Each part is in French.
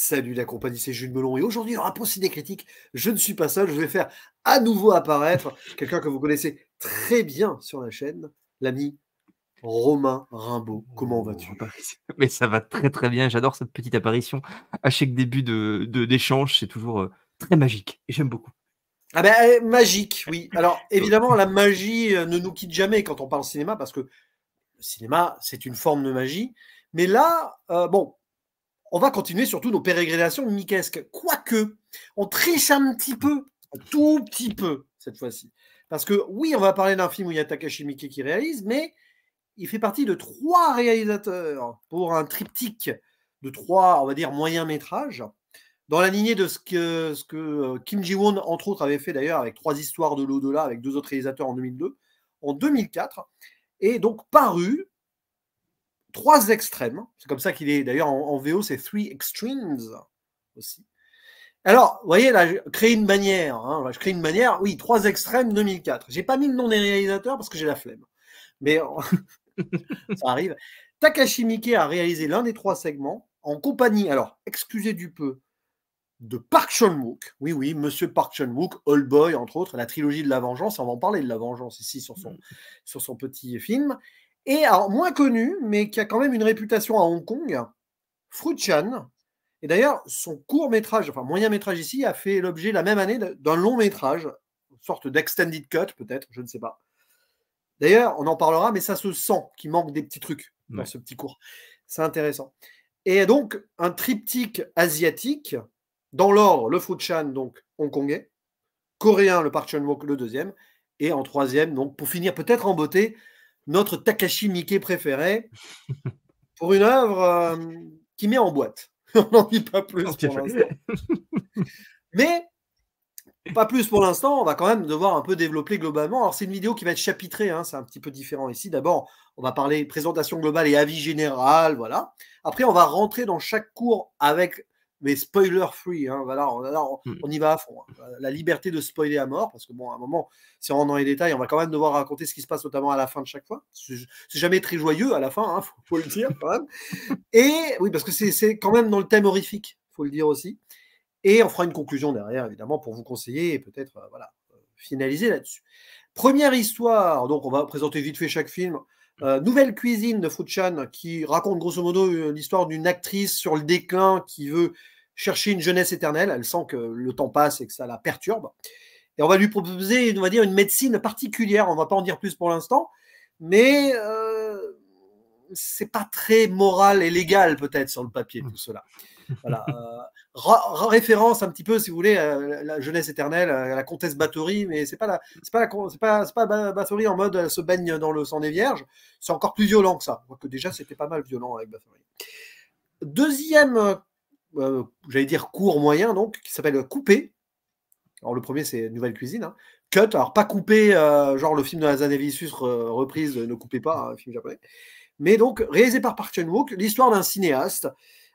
Salut la compagnie, c'est Jules Melon et aujourd'hui dans la Procédé des critiques, je ne suis pas seul, je vais faire à nouveau apparaître quelqu'un que vous connaissez très bien sur la chaîne, l'ami Romain Rimbaud. Comment vas-tu? Mais ça va très très bien, j'adore cette petite apparition à chaque début d'échange, c'est toujours très magique et j'aime beaucoup. Ah ben magique, oui. Alors évidemment la magie ne nous quitte jamais quand on parle cinéma parce que le cinéma c'est une forme de magie, mais là, bon, on va continuer surtout nos pérégrinations mickesques. Quoique, on triche un petit peu, un tout petit peu, cette fois-ci. Parce que oui, on va parler d'un film où il y a Takashi Miike qui réalise, mais il fait partie de 3 réalisateurs pour un triptyque de 3, on va dire, moyens métrages, dans la lignée de ce que Kim Ji-won, entre autres, avait fait d'ailleurs avec 3 histoires de l'au-delà, avec 2 autres réalisateurs en 2002, en 2004, et donc paru 3 extrêmes. C'est comme ça qu'il est d'ailleurs en VO, c'est Three Extremes aussi. Alors, vous voyez, là, créer une bannière. Hein, je crée une bannière, oui, 3 extrêmes 2004. J'ai pas mis le nom des réalisateurs parce que j'ai la flemme. Mais ça arrive. Takashi Miike a réalisé l'un des 3 segments en compagnie, alors, excusez du peu, de Park Chan-wook. Oui, oui, monsieur Park Chan-wook, Old Boy, entre autres, la trilogie de la vengeance. On va en parler de la vengeance ici sur son petit film. Et alors, moins connu, mais qui a quand même une réputation à Hong Kong, Fruit Chan. Et d'ailleurs, son court-métrage, enfin moyen-métrage ici, a fait l'objet la même année d'un long-métrage, une sorte d'extended cut peut-être, je ne sais pas. D'ailleurs, on en parlera, mais ça se sent qu'il manque des petits trucs dans ce petit court. C'est intéressant. Et donc, un triptyque asiatique, dans l'ordre, le Fruit Chan, donc hongkongais, coréen, le Park Chan-wook, le deuxième, et en troisième, donc pour finir peut-être en beauté, notre Takashi Miike préféré, pour une œuvre qui met en boîte. On n'en dit pas plus pour l'instant. Mais, pas plus pour l'instant, on va quand même devoir un peu développer globalement. Alors, c'est une vidéo qui va être chapitrée, hein, c'est un petit peu différent ici. D'abord, on va parler présentation globale et avis général, voilà. Après, on va rentrer dans chaque cours avec mais spoiler free, hein, voilà, on y va à fond. Hein. La liberté de spoiler à mort, parce que bon, à un moment, si on rentre dans les détails, on va quand même devoir raconter ce qui se passe, notamment à la fin de chaque fois. C'est jamais très joyeux à la fin, hein, faut le dire quand même. Et oui, parce que c'est quand même dans le thème horrifique, faut le dire aussi. Et on fera une conclusion derrière, évidemment, pour vous conseiller et peut-être voilà, finaliser là-dessus. Première histoire, donc on va présenter vite fait chaque film. Nouvelle cuisine de Fruit Chan qui raconte grosso modo l'histoire d'une actrice sur le déclin qui veut chercher une jeunesse éternelle. Elle sent que le temps passe et que ça la perturbe. Et on va lui proposer, on va dire, une médecine particulière. On ne va pas en dire plus pour l'instant, mais c'est pas très moral et légal peut-être sur le papier tout cela. Voilà. Référence un petit peu, si vous voulez, à la jeunesse éternelle, à la comtesse Bathory, mais c'est pas Bathory en mode elle se baigne dans le sang des vierges. C'est encore plus violent que ça. Quoique déjà c'était pas mal violent avec Bathory. Deuxième, j'allais dire court moyen donc, qui s'appelle Coupé. Alors le premier c'est Nouvelle cuisine. Hein. Cut, alors pas coupé, genre le film de Hazanavicius reprise, ne coupez pas, un film japonais. Mais donc réalisé par Park Chan-wook, l'histoire d'un cinéaste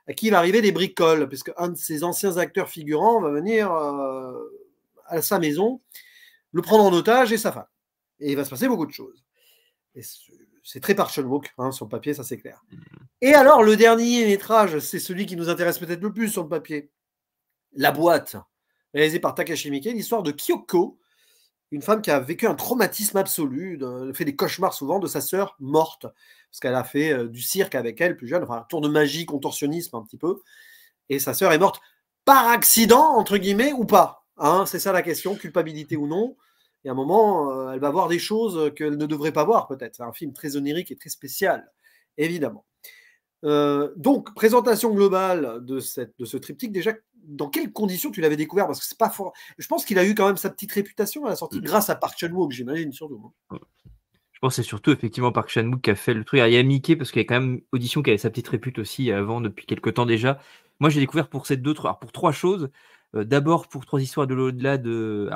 à qui il va arriver des bricoles, puisque un de ses anciens acteurs figurants va venir à sa maison, le prendre en otage et sa femme. Et il va se passer beaucoup de choses. Et c'est très Park Chan-wook, hein, sur le papier, ça c'est clair. Et alors, le dernier métrage, c'est celui qui nous intéresse peut-être le plus sur le papier. La boîte, réalisé par Takashi Miike, l'histoire de Kyoko, une femme qui a vécu un traumatisme absolu, fait des cauchemars souvent de sa sœur morte, parce qu'elle a fait du cirque avec elle plus jeune, enfin un tour de magie, contorsionnisme un petit peu, et sa sœur est morte par accident, entre guillemets, ou pas, hein, c'est ça la question, culpabilité ou non, et à un moment, elle va voir des choses qu'elle ne devrait pas voir peut-être, c'est un film très onirique et très spécial, évidemment. Donc, présentation globale de ce triptyque, déjà, dans quelles conditions tu l'avais découvert? Parce que c'est pas fort. Je pense qu'il a eu quand même sa petite réputation à la sortie, grâce à Park Chan-wook, j'imagine, surtout. Je pense que c'est surtout effectivement Park Chan-wook qui a fait le truc. Alors, il y a Miike parce qu'il y a quand même Audition qui avait sa petite répute aussi avant, depuis quelques temps déjà. Moi, j'ai découvert pour pour 3 choses. D'abord pour 3 histoires de l'au-delà,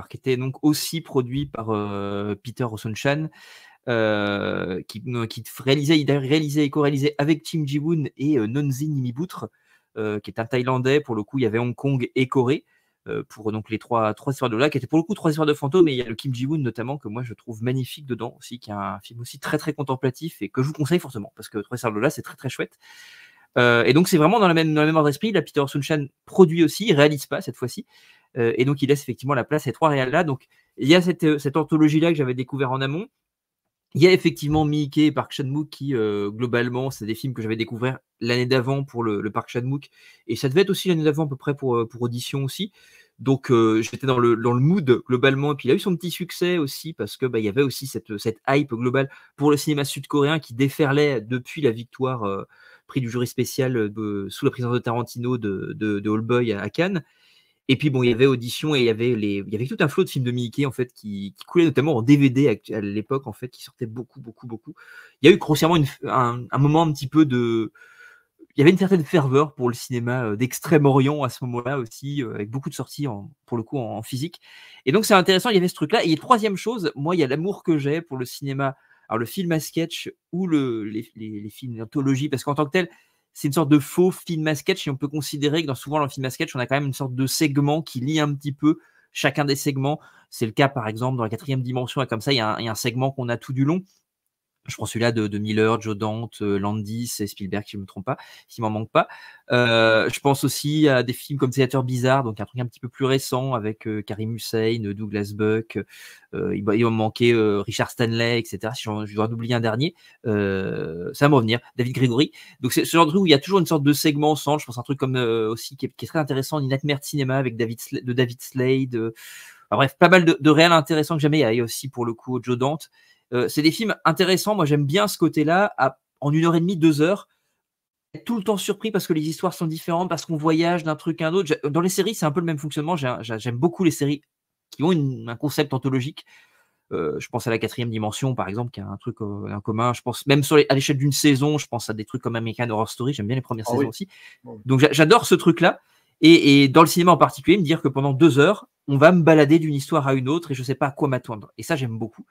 qui était donc aussi produit par Peter Oson-chan, qui réalisait et co-réalisait avec Kim Ji-woon et Nonzin Nimiboutre, qui est un Thaïlandais. Pour le coup, il y avait Hong Kong et Corée. Pour donc les trois histoires de là, qui étaient pour le coup 3 histoires de fantômes, et il y a le Kim Ji-woon notamment, que moi je trouve magnifique dedans aussi, qui est un film aussi très très contemplatif et que je vous conseille fortement, parce que 3 histoires de là c'est très très chouette. Et donc, c'est vraiment dans le même ordre d'esprit. Là, Peter Sunshine produit aussi, il réalise pas cette fois-ci. Et donc, il laisse effectivement la place à ces 3 réals-là. Donc, il y a cette anthologie-là que j'avais découvert en amont. Il y a effectivement Miike et Park Chan-wook qui, globalement, c'est des films que j'avais découvert l'année d'avant pour le Park Chan-wook. Et ça devait être aussi l'année d'avant à peu près pour Audition aussi. Donc, j'étais dans le mood globalement. Et puis, il a eu son petit succès aussi parce que il y avait aussi cette hype globale pour le cinéma sud-coréen qui déferlait depuis la victoire prix du jury spécial sous la présidence de Tarantino de Oldboy à Cannes. Et puis bon, il y avait Audition et il y avait tout un flot de films de Miike en fait qui coulaient notamment en DVD à l'époque en fait, qui sortaient beaucoup. Il y a eu grossièrement un moment un petit peu de, il y avait une certaine ferveur pour le cinéma d'Extrême-Orient à ce moment-là aussi, avec beaucoup de sorties pour le coup en physique. Et donc c'est intéressant, il y avait ce truc-là. Et troisième chose, moi il y a l'amour que j'ai pour le cinéma, alors le film à sketch ou les films d'anthologie, parce qu'en tant que tel, c'est une sorte de faux film à sketch et on peut considérer que souvent dans le film à sketch, on a quand même une sorte de segment qui lie un petit peu chacun des segments. C'est le cas par exemple dans la 4e dimension, et comme ça il y a un segment qu'on a tout du long. Je prends celui-là de Miller, Joe Dante, Landis et Spielberg, si je ne me trompe pas, s'il m'en manque pas. Je pense aussi à des films comme Theater Bizarre, donc un truc un petit peu plus récent avec Karim Hussein, Douglas Buck, il va me manquer Richard Stanley, etc. Si je dois en oublier un dernier, ça va me revenir, David Gregory. Donc c'est ce genre de truc où il y a toujours une sorte de segment centre. Je pense à un truc comme aussi qui est très intéressant, Nightmare de cinéma avec David Slade. Enfin, bref, pas mal de réels intéressants que jamais. Il y a aussi pour le coup Joe Dante. C'est des films intéressants. Moi, j'aime bien ce côté-là. En 1h30, 2 heures, être tout le temps surpris parce que les histoires sont différentes, parce qu'on voyage d'un truc à un autre. Dans les séries, c'est un peu le même fonctionnement. J'aime beaucoup les séries qui ont un concept anthologique. Je pense à la 4e dimension, par exemple, qui a un truc en commun. Je pense même à l'échelle d'une saison, je pense à des trucs comme American Horror Story. J'aime bien les premières saisons aussi. Donc, j'adore ce truc-là. Et dans le cinéma en particulier, me dire que pendant 2 heures, on va me balader d'une histoire à une autre et je ne sais pas à quoi m'attendre. Et ça, j'aime beaucoup.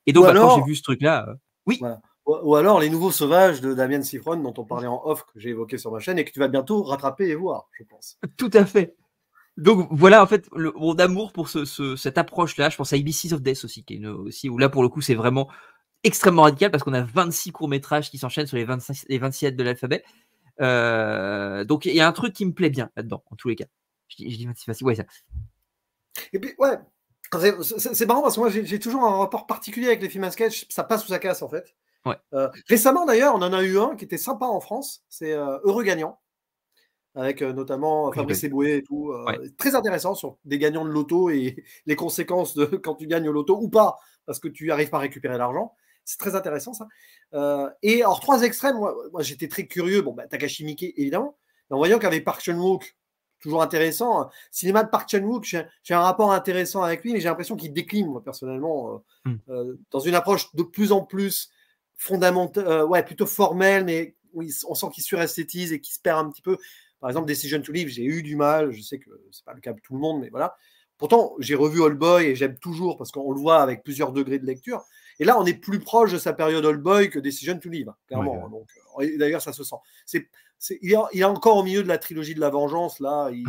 Et donc, quand j'ai vu ce truc-là, oui. Voilà. Ou alors Les Nouveaux Sauvages de Damien Sifron, dont on parlait en off, que j'ai évoqué sur ma chaîne et que tu vas bientôt rattraper et voir, je pense. Tout à fait. Donc voilà, en fait, mon amour pour cette approche-là. Je pense à ABCs of Death aussi, qui est aussi, où là, pour le coup, c'est vraiment extrêmement radical parce qu'on a 26 courts-métrages qui s'enchaînent sur les 26 lettres de l'alphabet. Donc, il y a un truc qui me plaît bien là-dedans, en tous les cas. Je dis 26, ouais, ça. Et puis, ouais, c'est marrant parce que moi, j'ai toujours un rapport particulier avec les films à sketch. Ça passe ou ça casse, en fait. Ouais. Récemment, d'ailleurs, on en a eu un qui était sympa en France. C'est Heureux Gagnant, avec notamment Fabrice Eboué et tout. Très intéressant sur des gagnants de loto et les conséquences de quand tu gagnes au loto ou pas, parce que tu n'arrives pas à récupérer l'argent. C'est très intéressant, ça. Et alors, 3 extrêmes, moi j'étais très curieux. Bon, Takashi Miike, évidemment. Mais en voyant qu'avec Park Chan-wook, toujours intéressant. Cinéma de Park Chan-wook, j'ai un rapport intéressant avec lui, mais j'ai l'impression qu'il décline, moi, personnellement, dans une approche de plus en plus fondamentale, plutôt formelle, mais oui, on sent qu'il suresthétise et qu'il se perd un petit peu. Par exemple, Decision to Live, j'ai eu du mal. Je sais que c'est pas le cas de tout le monde, mais voilà. Pourtant, j'ai revu Oldboy et j'aime toujours parce qu'on le voit avec plusieurs degrés de lecture. Et là, on est plus proche de sa période Oldboy que Decision to Live, clairement. Donc, d'ailleurs, ça se sent. Il est encore au milieu de la trilogie de la vengeance. Là, il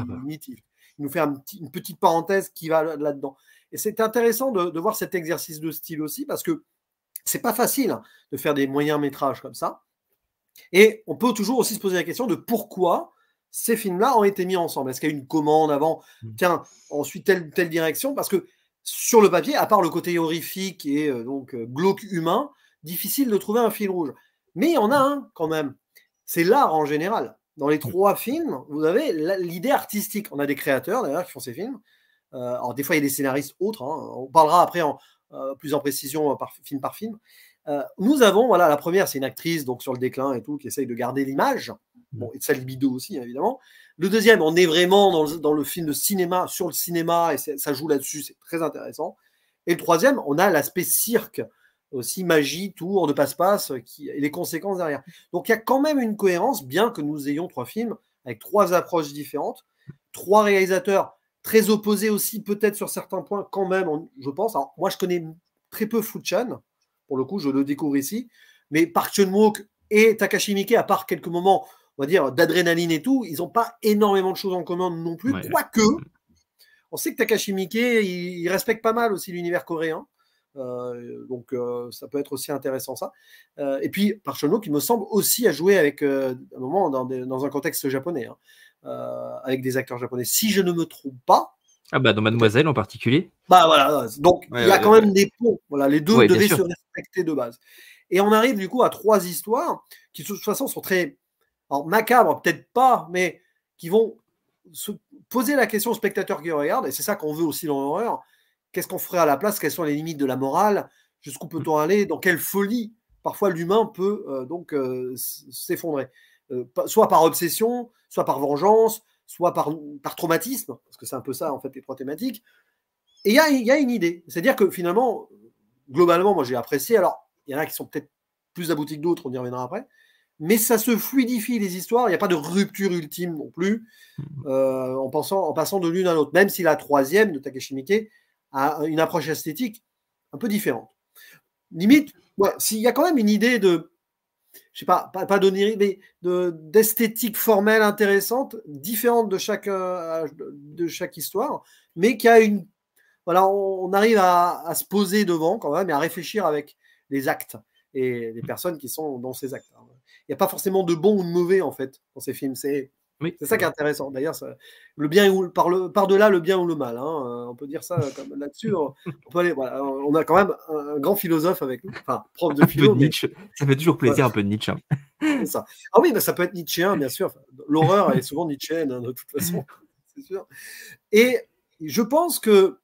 nous fait une petite parenthèse qui va là-dedans. Et c'est intéressant de voir cet exercice de style aussi parce que c'est pas facile de faire des moyens métrages comme ça. Et on peut toujours aussi se poser la question de pourquoi ces films-là ont été mis ensemble. Est-ce qu'il y a une commande avant? Tiens, ensuite telle direction? Parce que sur le papier, à part le côté horrifique et donc glauque humain, difficile de trouver un fil rouge. Mais il y en a un quand même. C'est l'art en général. Dans les 3 films, vous avez l'idée artistique. On a des créateurs d'ailleurs qui font ces films. Alors des fois, il y a des scénaristes autres. On parlera après plus en précision film par film. Nous avons, voilà, la première, c'est une actrice donc sur le déclin et tout, qui essaye de garder l'image. Bon, et de sa libido aussi, évidemment. Le deuxième, on est vraiment dans le film de cinéma, sur le cinéma, et ça joue là-dessus, c'est très intéressant. Et le troisième, on a l'aspect cirque, aussi magie, tour de passe-passe, et les conséquences derrière. Donc il y a quand même une cohérence, bien que nous ayons 3 films, avec 3 approches différentes, 3 réalisateurs très opposés aussi, peut-être sur certains points, quand même, je pense. Alors, moi, je connais très peu Fu Chan, pour le coup, je le découvre ici, mais Park Chan-wook et Takashi Miike, à part quelques moments, on va dire, d'adrénaline et tout, ils n'ont pas énormément de choses en commun non plus, quoique, on sait que Takashi Miike, il respecte pas mal aussi l'univers coréen. Donc, ça peut être aussi intéressant, ça. Et puis, Park Chan-wook, il me semble aussi à jouer avec, à un moment, dans un contexte japonais, hein, avec des acteurs japonais. Si je ne me trompe pas. Ah bah dans Mademoiselle en particulier. Bah voilà, donc il y a quand même des ponts. Voilà, les deux devaient se respecter de base. Et on arrive du coup à 3 histoires qui de toute façon sont très macabres, peut-être pas, mais qui vont se poser la question au spectateur qui regarde, et c'est ça qu'on veut aussi dans l'horreur. Qu'est-ce qu'on ferait à la place? Quelles sont les limites de la morale? Jusqu'où peut-on aller? Dans quelle folie parfois l'humain peut s'effondrer, soit par obsession, soit par vengeance, soit par traumatisme, parce que c'est un peu ça en fait les 3 thématiques. Et il y a une idée, c'est-à-dire que finalement, globalement, moi j'ai apprécié. Alors, il y en a qui sont peut-être plus aboutis que d'autres, on y reviendra après, mais ça se fluidifie les histoires, il n'y a pas de rupture ultime non plus, en passant de l'une à l'autre, même si la 3e de Takashi Miike a une approche esthétique un peu différente. Limite, s'il y a quand même une idée de, je sais pas d'onirie, mais d'esthétique formelle intéressante, différente de chaque histoire, mais qui a une. Voilà, on arrive à se poser devant quand même et à réfléchir avec les actes et les personnes qui sont dans ces actes. Il n'y a pas forcément de bon ou de mauvais en fait dans ces films. C'est ça qui est intéressant. D'ailleurs, le bien par-delà le bien ou le mal. Hein, on peut dire ça comme là-dessus. On peut aller. Voilà, on a quand même un grand philosophe avec nous, enfin prof de philo. Ça fait toujours plaisir, un peu de Nietzsche. C'est ça. Ah oui, ça peut être nietzschéen, bien sûr. L'horreur est souvent nietzschéenne de toute façon, c'est sûr. Et je pense que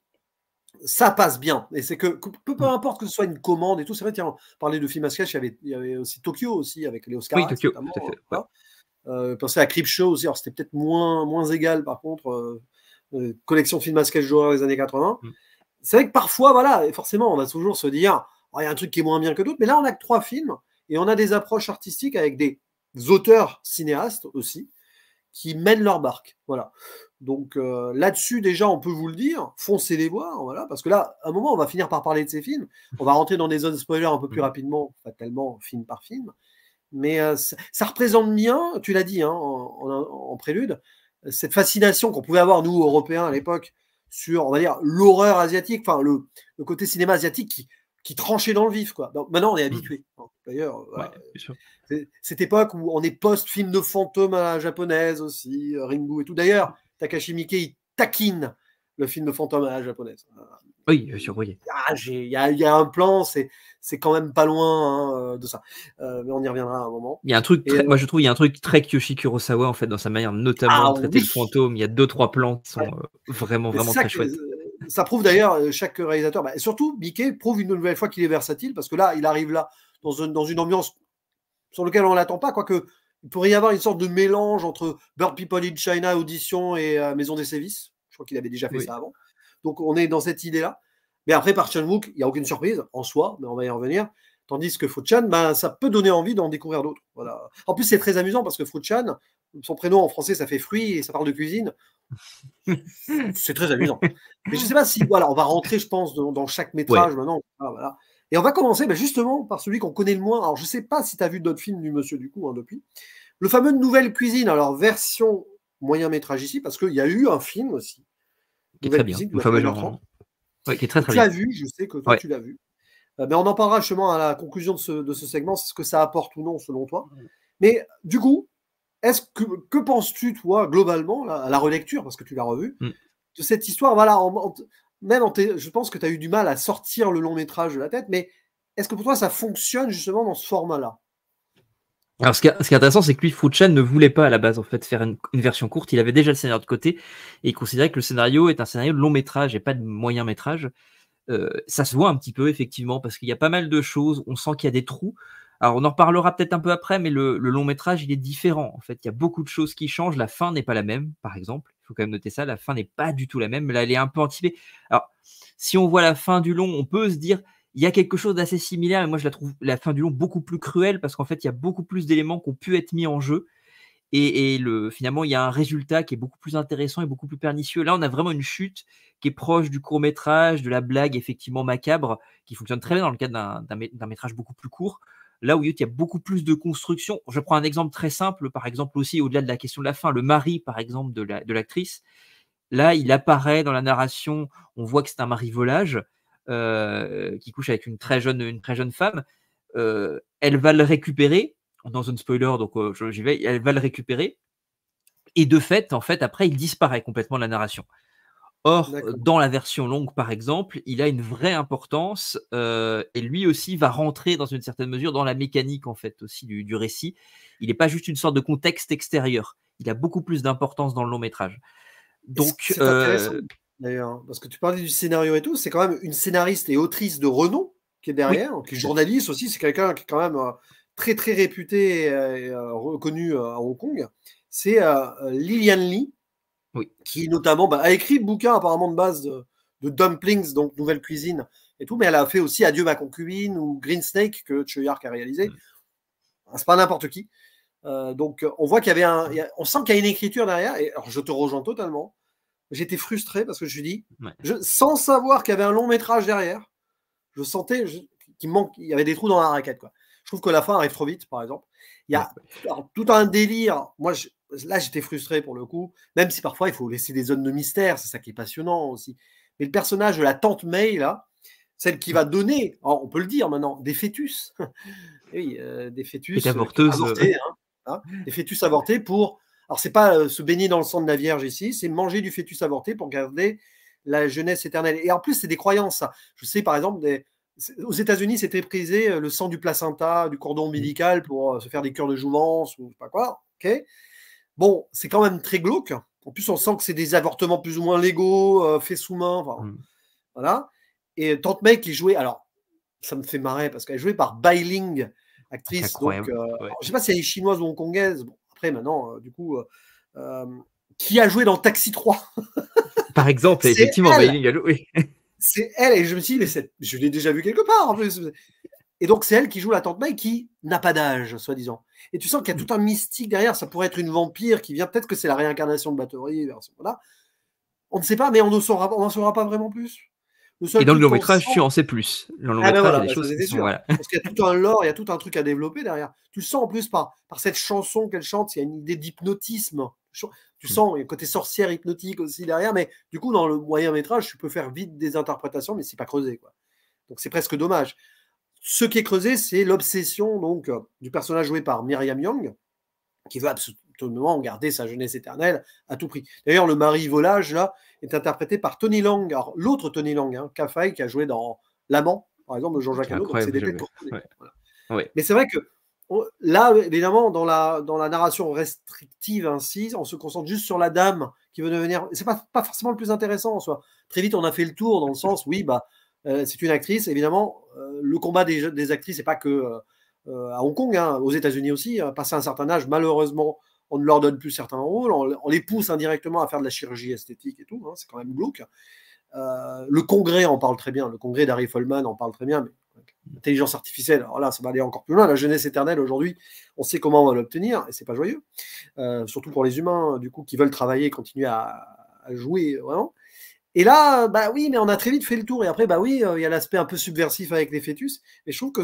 ça passe bien. Et c'est que peu importe que ce soit une commande et tout, c'est vrai, tiens, on parlait de film à sketch, il y avait aussi Tokyo aussi, avec les Oscars. Oui, Tokyo, tout à fait. Pensez à Creepshow aussi, alors c'était peut-être moins égal par contre, collection de films à sketch d'horreur des années 80. C'est vrai que parfois, voilà, et forcément, on va toujours se dire, il y a un truc qui est moins bien que d'autres, mais là, on a que 3 films, et on a des approches artistiques avec des auteurs cinéastes aussi, qui mènent leur barque. Voilà. Donc là-dessus, déjà, on peut vous le dire, foncez les voir, voilà, parce que là, à un moment, on va finir par parler de ces films. On va rentrer dans des zones spoilers un peu plus rapidement, pas tellement film par film, mais ça représente bien, tu l'as dit en prélude, cette fascination qu'on pouvait avoir, nous, Européens, à l'époque, sur, on va dire, l'horreur asiatique, enfin, le côté cinéma asiatique qui tranchait dans le vif, quoi. Donc, maintenant, on est habitué. D'ailleurs, voilà, cette époque où on est post-film de fantômes à la japonaise aussi, Ringu et tout. D'ailleurs, Takashi Miike, il taquine le film de fantôme à la japonaise. Oui, bien sûr, oui. Il y a un plan, c'est quand même pas loin de ça. Mais on y reviendra à un moment. Il y a un truc, moi je trouve, il y a un truc très Kiyoshi Kurosawa en fait dans sa manière notamment de traiter le fantôme. Il y a 2-3 plans qui sont vraiment très chouettes. Ça prouve d'ailleurs chaque réalisateur, et surtout Miike prouve une nouvelle fois qu'il est versatile, parce que là, il arrive là dans une ambiance sur laquelle on ne l'attend pas, quoique il pourrait y avoir une sorte de mélange entre Bird People in China, Audition et Maison des Sévices. Je crois qu'il avait déjà fait ça avant. Donc on est dans cette idée-là. Mais après, par Chan-wook, il n'y a aucune surprise en soi, mais on va y revenir. Tandis que Foo-chan, ça peut donner envie d'en découvrir d'autres. Voilà. En plus, c'est très amusant parce que Foo-chan, son prénom en français, ça fait fruit et ça parle de cuisine. C'est très amusant. Mais je ne sais pas si. Voilà, on va rentrer, je pense, dans chaque métrage maintenant. Voilà. Et on va commencer justement par celui qu'on connaît le moins. Alors, je ne sais pas si tu as vu d'autres films du monsieur, du coup, depuis. Le fameux Nouvelle Cuisine, alors version moyen métrage ici, parce qu'il y a eu un film aussi. Qui est très bien. Le fameux genre. Oui, qui est très bien. Tu l'as vu, je sais que toi tu l'as vu. Mais on en parlera justement à la conclusion de ce segment, ce que ça apporte ou non selon toi. Mais du coup, que penses-tu, toi, globalement, à la relecture, parce que tu l'as revu, de cette histoire? Voilà, je pense que tu as eu du mal à sortir le long métrage de la tête, mais est-ce que pour toi ça fonctionne justement dans ce format-là? Alors, ce qui est intéressant, c'est que lui, Foo-chan ne voulait pas à la base en fait faire une version courte. Il avait déjà le scénario de côté et il considérait que le scénario est un scénario de long métrage et pas de moyen métrage. Ça se voit un petit peu effectivement parce qu'il y a pas mal de choses. On sent qu'il y a des trous. Alors, on en reparlera peut-être un peu après, mais le long métrage, il est différent. En fait, il y a beaucoup de choses qui changent. La fin n'est pas la même, par exemple. Il faut quand même noter ça. La fin n'est pas du tout la même. Là, elle est un peu anticipée. Alors, si on voit la fin du long, on peut se dire il y a quelque chose d'assez similaire, mais moi je la trouve la fin du long beaucoup plus cruelle parce qu'en fait il y a beaucoup plus d'éléments qui ont pu être mis en jeu et finalement il y a un résultat qui est beaucoup plus intéressant et beaucoup plus pernicieux. Là on a vraiment une chute qui est proche du court-métrage, de la blague effectivement macabre, qui fonctionne très bien dans le cadre d'un métrage beaucoup plus court. Là où il y a beaucoup plus de construction. Je prends un exemple très simple, par exemple aussi au-delà de la question de la fin, le mari par exemple de l'actrice. Là il apparaît dans la narration, on voit que c'est un mari volage. qui couche avec une très jeune femme. Elle va le récupérer dans zone spoiler, donc j'y vais. Elle va le récupérer et de fait, en fait, après, il disparaît complètement de la narration. Or, dans la version longue, par exemple, il a une vraie importance et lui aussi va rentrer dans une certaine mesure dans la mécanique en fait aussi du récit. Il n'est pas juste une sorte de contexte extérieur. Il a beaucoup plus d'importance dans le long métrage. Donc, c'est intéressant d'ailleurs, parce que tu parlais du scénario et tout, c'est quand même une scénariste et autrice de renom qui est derrière, qui est journaliste aussi, c'est quelqu'un qui est quand même très très réputé et reconnu à Hong Kong. C'est Lillian Lee, qui notamment a écrit le bouquin apparemment de base de Dumplings, donc Nouvelle Cuisine et tout, mais elle a fait aussi Adieu ma concubine ou Green Snake que Chow Yar-K a réalisé. C'est pas n'importe qui. Donc on voit qu'il y avait on sent qu'il y a une écriture derrière, et alors je te rejoins totalement. J'étais frustré parce que je dis, sans savoir qu'il y avait un long métrage derrière, je sentais qu'il y avait des trous dans la raquette, quoi. Je trouve que la fin arrive trop vite, par exemple. Il y a tout un délire. Moi, là, j'étais frustré pour le coup, même si parfois il faut laisser des zones de mystère, c'est ça qui est passionnant aussi. Mais le personnage de la tante May, là, celle qui va donner, on peut le dire maintenant, des fœtus. Oui, des fœtus avortés, des fœtus avortés pour. Alors, c'est pas se baigner dans le sang de la Vierge ici, c'est manger du fœtus avorté pour garder la jeunesse éternelle. Et en plus, c'est des croyances, ça. Je sais, par exemple, aux États-Unis, c'était prisé le sang du placenta, du cordon ombilical pour se faire des cures de jouvence ou je sais pas quoi. Ok. Bon, c'est quand même très glauque. En plus, on sent que c'est des avortements plus ou moins légaux, faits sous main. Enfin, voilà. Et Tante May qui jouait, alors, ça me fait marrer parce qu'elle est jouée par Bai Ling, actrice. Donc, je ne sais pas si elle est chinoise ou hongkongaise. Bon, après, maintenant, du coup, qui a joué dans Taxi 3 par exemple, effectivement, Bai Ling a joué. C'est elle, et je me suis dit, mais je l'ai déjà vu quelque part en plus. Et donc, c'est elle qui joue la tante May qui n'a pas d'âge, soi-disant. Et tu sens qu'il y a tout un mystique derrière. Ça pourrait être une vampire qui vient. Peut-être que c'est la réincarnation de Bathory. Voilà. On ne sait pas, mais on n'en saura pas vraiment plus. Et dans le long métrage, tu en sais plus. Dans le long métrage, il y a des choses qui sont, voilà. Parce qu'il y a tout un lore, il y a tout un truc à développer derrière. Tu le sens en plus par cette chanson qu'elle chante. Il y a une idée d'hypnotisme. Tu sens, il y a un côté sorcière hypnotique aussi derrière. Mais du coup, dans le moyen métrage, tu peux faire vite des interprétations, mais c'est pas creusé, quoi. Donc c'est presque dommage. Ce qui est creusé, c'est l'obsession donc du personnage joué par Myriam Young, qui veut absolument garder sa jeunesse éternelle à tout prix. D'ailleurs, le mari volage, là, est interprété par Tony Lang. Alors, l'autre Tony Lang, Kafai, qui a joué dans L'Amant, par exemple, de Jean-Jacques Hano. C'est des têtes qu'on connaît. Voilà. Mais c'est vrai que là, évidemment, dans la narration restrictive ainsi, on se concentre juste sur la dame qui veut devenir. C'est pas forcément le plus intéressant en soi. Très vite, on a fait le tour dans le sens, oui, c'est une actrice. Évidemment, le combat des actrices, c'est pas que à Hong Kong, aux États-Unis aussi. Passé un certain âge, malheureusement, on ne leur donne plus certains rôles. On les pousse indirectement à faire de la chirurgie esthétique et tout. C'est quand même glauque. Le Congrès en parle très bien. Le Congrès d'Harry Folman en parle très bien. Mais l'intelligence artificielle, alors là, ça va aller encore plus loin. La jeunesse éternelle, aujourd'hui, on sait comment on va l'obtenir et c'est pas joyeux. Surtout pour les humains, du coup, qui veulent travailler et continuer à jouer vraiment. Et là, oui, mais on a très vite fait le tour. Et après, oui, il y a l'aspect un peu subversif avec les fœtus. Et je trouve que,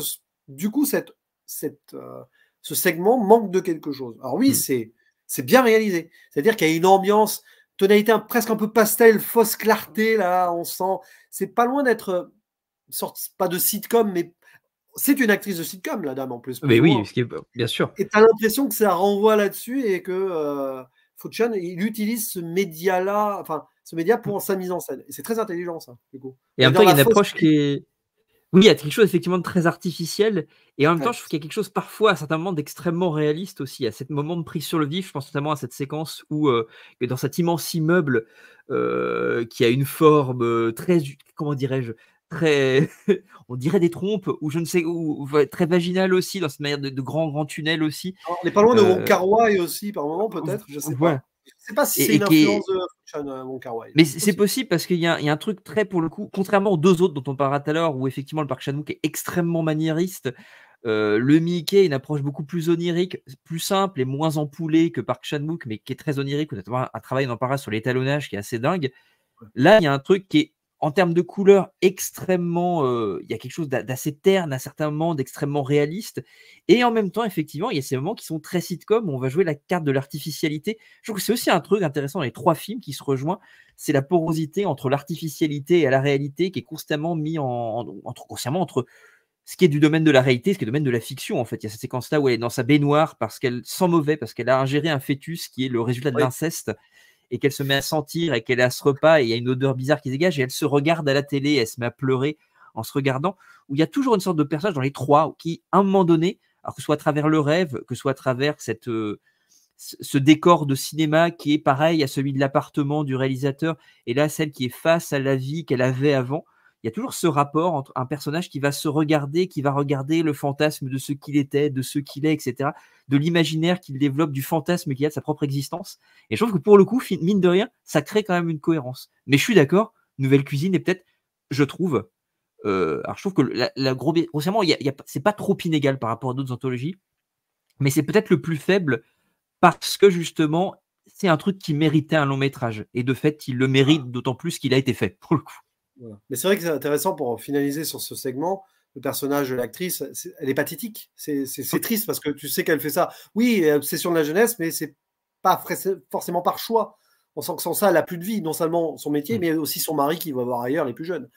du coup, ce segment manque de quelque chose. Alors oui, c'est bien réalisé. C'est-à-dire qu'il y a une ambiance, tonalité presque un peu pastel, fausse clarté, là, on sent. C'est pas loin d'être, pas de sitcom, mais c'est une actrice de sitcom, la dame, en plus. Mais oui, bien sûr. Et tu as l'impression que ça renvoie là-dessus et que Fuchan, il utilise ce média-là, ce média pour sa mise en scène. Et c'est très intelligent, ça, du coup. Et en même temps, il y a une approche qui est. Oui, il y a quelque chose effectivement de très artificiel. Et en même temps, je trouve qu'il y a quelque chose parfois, à certains moments, d'extrêmement réaliste aussi. Il y a ce moment de prise sur le vif, je pense notamment à cette séquence où, dans cet immense immeuble qui a une forme très, comment dirais-je, très, on dirait des trompes, ou je ne sais, ou très vaginale aussi, dans cette manière de grands tunnels aussi. Alors, on n'est pas loin de Wong Kar-wai aussi, par moment, peut-être, je ne sais pas. Je ne sais pas si c'est une influence de Wong Kar-wai. Mais c'est possible parce qu'il y a un truc très, pour le coup, contrairement aux deux autres dont on parlera tout à l'heure, où effectivement le Park Chan-wook est extrêmement maniériste, le Mickey a une approche beaucoup plus onirique, plus simple et moins empoulée que Park Chan-wook, mais qui est très onirique, notamment un travail, on en parlera, sur l'étalonnage qui est assez dingue. Là, il y a un truc qui est en termes de couleurs, extrêmement, il y a quelque chose d'assez terne à certains moments, d'extrêmement réaliste. Et en même temps, effectivement, il y a ces moments qui sont très sitcom où on va jouer la carte de l'artificialité. Je trouve que c'est aussi un truc intéressant dans les 3 films qui se rejoignent. C'est la porosité entre l'artificialité et la réalité qui est constamment mis consciemment entre ce qui est du domaine de la réalité, ce qui est du domaine de la fiction. En fait, il y a cette séquence-là où elle est dans sa baignoire parce qu'elle sent mauvais, parce qu'elle a ingéré un fœtus qui est le résultat de Oui. l'inceste et qu'elle se met à sentir et qu'elle est à ce repas et il y a une odeur bizarre qui se dégage et elle se regarde à la télé, elle se met à pleurer en se regardant, où il y a toujours une sorte de personnage dans les 3 qui, à un moment donné, alors que ce soit à travers le rêve, que ce soit à travers ce décor de cinéma qui est pareil à celui de l'appartement du réalisateur et là, celle qui est face à la vie qu'elle avait avant, il y a toujours ce rapport entre un personnage qui va se regarder, qui va regarder le fantasme de ce qu'il était, de ce qu'il est, etc., de l'imaginaire qu'il développe, du fantasme qu'il a de sa propre existence. Et je trouve que pour le coup, mine de rien, ça crée quand même une cohérence. Mais je suis d'accord, Nouvelle Cuisine est peut-être, je trouve, alors je trouve que grossièrement, c'est pas trop inégal par rapport à d'autres anthologies, mais c'est peut-être le plus faible parce que justement, c'est un truc qui méritait un long métrage. Et de fait, il le mérite d'autant plus qu'il a été fait, pour le coup. Voilà. Mais c'est vrai que c'est intéressant pour finaliser sur ce segment. Le personnage de l'actrice, elle est pathétique. C'est triste parce que tu sais qu'elle fait ça. Oui, obsession de la jeunesse, mais c'est pas forcément par choix. On sent que sans ça, elle a plus de vie. Non seulement son métier, mais aussi son mari qui va voir ailleurs les plus jeunes.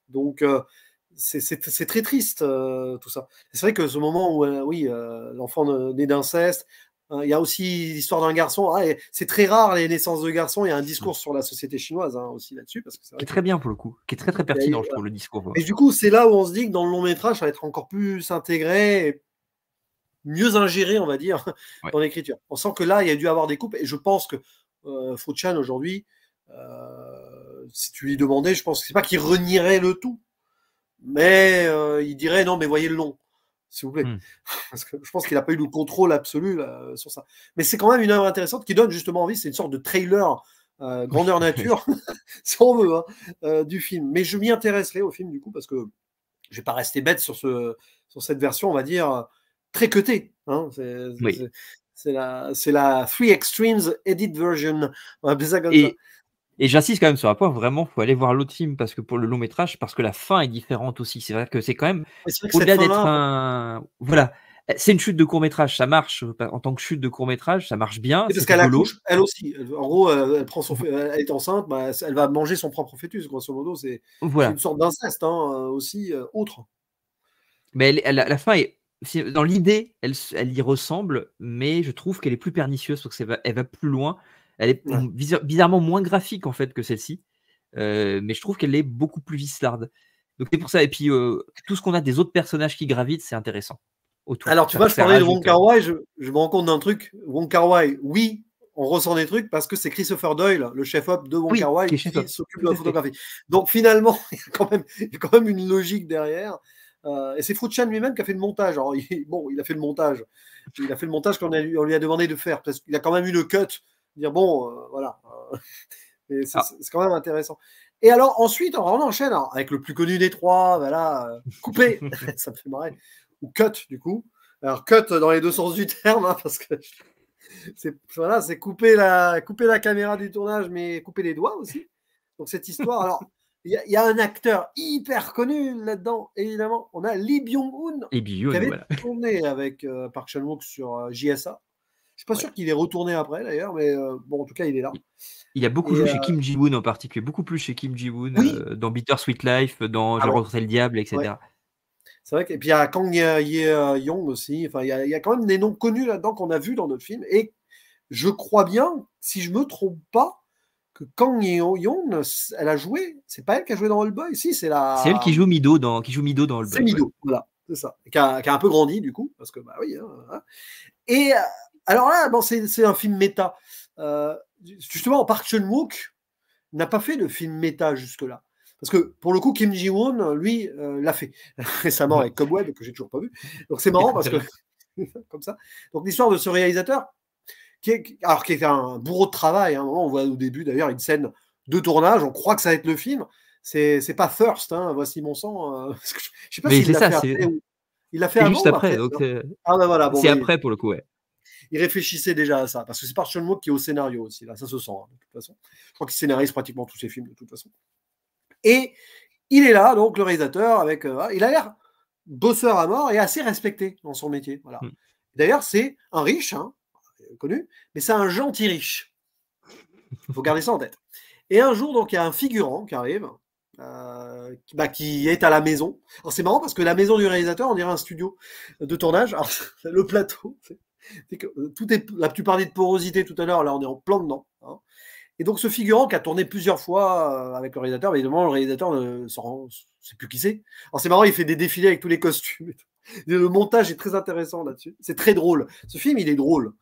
Donc, c'est très triste, tout ça. C'est vrai que ce moment où, oui, l'enfant né d'inceste, il y a aussi l'histoire d'un garçon. C'est très rare les naissances de garçons. Il y a un discours sur la société chinoise aussi là-dessus. Parce que c'est vrai qui est très bien pour le coup, qui est très très pertinent, je trouve, le discours. Et du coup, c'est là où on se dit que dans le long métrage, ça va être encore plus intégré, et mieux ingéré, on va dire, dans l'écriture. On sent que là, il y a dû avoir des coupes. Et je pense que Fo-chan, aujourd'hui, si tu lui demandais, je pense que c'est pas qu'il renierait le tout, mais il dirait non, mais voyez le long, s'il vous plaît. Parce que je pense qu'il n'a pas eu le contrôle absolu là, sur ça. Mais c'est quand même une œuvre intéressante qui donne justement envie. C'est une sorte de trailer grandeur nature, si on veut, du film. Mais je m'y intéresserai au film du coup parce que je vais pas rester bête sur cette version, on va dire très cutée. Hein. C'est la Three Extremes Edit Version. On va appeler ça comme ça. Et j'insiste quand même sur un point, vraiment, il faut aller voir l'autre film parce que pour le long métrage, parce que la fin est différente aussi. C'est vrai que c'est quand même, au-delà d'être un. Voilà, c'est une chute de court métrage, ça marche en tant que chute de court métrage, ça marche bien. Parce qu'elle accouche, elle aussi. En gros, elle est enceinte, elle va manger son propre fœtus, grosso modo. C'est une sorte d'inceste aussi, autre. Mais la fin est. Dans l'idée, elle y ressemble, mais je trouve qu'elle est plus pernicieuse parce qu'elle va plus loin. Elle est bizarrement moins graphique en fait que celle-ci, mais je trouve qu'elle est beaucoup plus vislarde. Donc c'est pour ça. Et puis tout ce qu'on a des autres personnages qui gravitent, c'est intéressant. Autour. Alors tu vois, je parlais de Wong Kar-wai, je me rends compte d'un truc. Wong Kar-wai, oui, on ressent des trucs parce que c'est Christopher Doyle, le chef-op de Wong Kar-wai, qui s'occupe de la photographie. Donc finalement, il y a quand même une logique derrière. Et c'est Fo-chan lui-même qui a fait le montage. Alors, il a fait le montage. Il a fait le montage qu'on lui a demandé de faire parce qu'il a quand même eu le cut. Dire bon, voilà. C'est quand même intéressant. Et alors ensuite, on enchaîne avec le plus connu des 3, voilà, coupé. Ça me fait marrer. Ou cut du coup. Alors cut dans les deux sens du terme, parce que c'est couper la caméra du tournage, mais couper les doigts aussi. Donc cette histoire. Alors il y a un acteur hyper connu là-dedans, évidemment. On a Lee Byung-hun qui avait tourné avec Park Chan-wook sur JSA. Je suis pas sûr qu'il est retourné après d'ailleurs, mais bon, en tout cas, il est là. Il a beaucoup joué chez Kim Ji-woon en particulier, beaucoup plus chez Kim Ji-woon, dans Bitter Sweet Life, dans J'ai rencontré le diable, etc. Ouais. C'est vrai. Et puis il y a Kang Ye-young aussi. Enfin, il y a quand même des noms connus là-dedans qu'on a vus dans notre film. Et je crois bien, si je me trompe pas, que Kang Ye-young, elle a joué. C'est pas elle qui a joué dans Old Boy. Si, c'est elle qui joue Mido dans Old Boy. C'est Mido, voilà, c'est ça. Qui a un peu grandi du coup, parce que bah oui. Et alors là, bon, c'est un film méta. Justement, Park Chan-wook n'a pas fait de film méta jusque-là. Parce que pour le coup, Kim Ji-woon, lui, l'a fait récemment avec Cobweb, que j'ai toujours pas vu. Donc c'est marrant parce que comme ça. Donc l'histoire de ce réalisateur, qui est un bourreau de travail. À un moment, on voit au début d'ailleurs une scène de tournage. On croit que ça va être le film. C'est pas Thirst. Voici mon sang. Je sais pas s'il l'a fait après. Il l'a fait avant. Juste après. Donc voilà. Bon, c'est après pour le coup. Ouais. Il réfléchissait déjà à ça, parce que c'est Park Chan-wook qui est au scénario aussi, là, ça se sent, de toute façon. Je crois qu'il scénarise pratiquement tous ses films, de toute façon. Et il est là, donc le réalisateur, avec, il a l'air bosseur à mort et assez respecté dans son métier. Voilà. D'ailleurs, c'est un riche, hein, connu, mais c'est un gentil riche. Il faut garder ça en tête. Et un jour, donc, il y a un figurant qui arrive, qui est à la maison. Alors, c'est marrant parce que la maison du réalisateur, on dirait un studio de tournage. Alors, le plateau, c'est que la plupart des porosités tout à l'heure, là, on est en plein dedans. Hein. Et donc, ce figurant qui a tourné plusieurs fois avec le réalisateur, mais évidemment, le réalisateur ne sait plus qui c'est. Alors, c'est marrant, il fait des défilés avec tous les costumes. Le montage est très intéressant là-dessus. C'est très drôle. Ce film, il est drôle.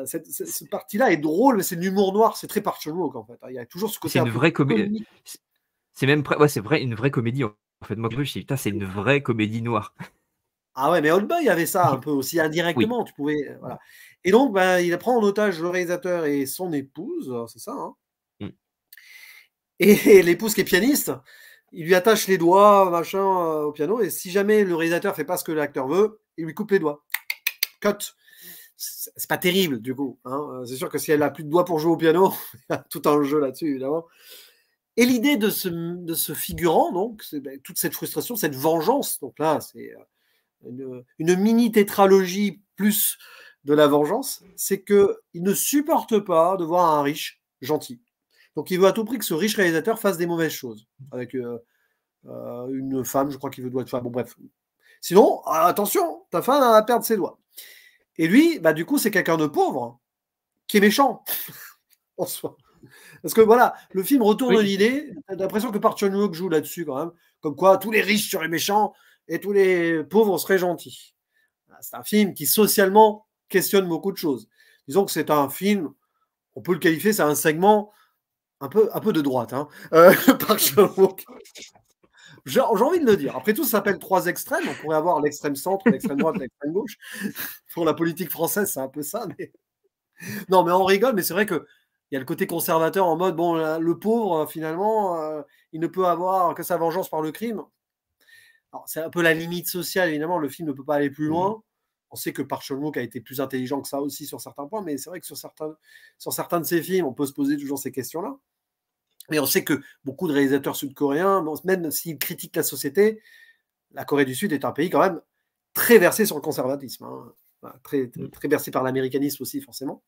Cette partie-là est drôle, mais c'est de l'humour noir. C'est très Park Chan-wook, en fait. Il y a toujours ce côté. C'est une vraie comédie. C'est même c'est vrai, une vraie comédie. En fait, moi, je me suis dit, putain, c'est une vraie comédie noire. Ah ouais, mais Old Boy avait ça un peu aussi indirectement. Oui. Tu pouvais, voilà. Et donc, il prend en otage le réalisateur et son épouse, c'est ça. Hein. Et l'épouse qui est pianiste, il lui attache les doigts, machin, au piano. Et si jamais le réalisateur fait pas ce que l'acteur veut, il lui coupe les doigts. Cut. C'est pas terrible du coup. Hein. C'est sûr que si elle a plus de doigts pour jouer au piano, il y a tout un jeu là-dessus évidemment. Et l'idée de ce figurant, donc, c'est toute cette frustration, cette vengeance. Donc là, c'est une mini tétralogie plus de la vengeance. C'est que il ne supporte pas de voir un riche gentil. Donc il veut à tout prix que ce riche réalisateur fasse des mauvaises choses avec une femme, je crois qu'il veut doigt de femme. Bon bref. Sinon, attention, ta femme va perdre ses doigts. Et lui, du coup, c'est quelqu'un de pauvre qui est méchant en soi. Parce que voilà, le film retourne l'idée. T'as l'impression que Park Chan-wook joue là-dessus quand même, comme quoi tous les riches seraient méchants et tous les pauvres seraient gentils. C'est un film qui socialement questionne beaucoup de choses. Disons que c'est un film, on peut le qualifier, c'est un segment un peu de droite. Hein. Park Chan-wook. J'ai envie de le dire. Après tout, ça s'appelle trois extrêmes. On pourrait avoir l'extrême centre, l'extrême droite, l'extrême gauche. Pour la politique française, c'est un peu ça. Mais... Non, mais on rigole, mais c'est vrai que il y a le côté conservateur en mode, bon, le pauvre, finalement, il ne peut avoir que sa vengeance par le crime. Alors, c'est un peu la limite sociale, évidemment, le film ne peut pas aller plus loin. On sait que Park Chan-wook a été plus intelligent que ça aussi sur certains points, mais c'est vrai que sur certains de ses films, on peut se poser toujours ces questions-là. Mais on sait que beaucoup de réalisateurs sud-coréens, même s'ils critiquent la société, la Corée du Sud est un pays quand même très versé sur le conservatisme, hein. Très versé par l'américanisme aussi, forcément.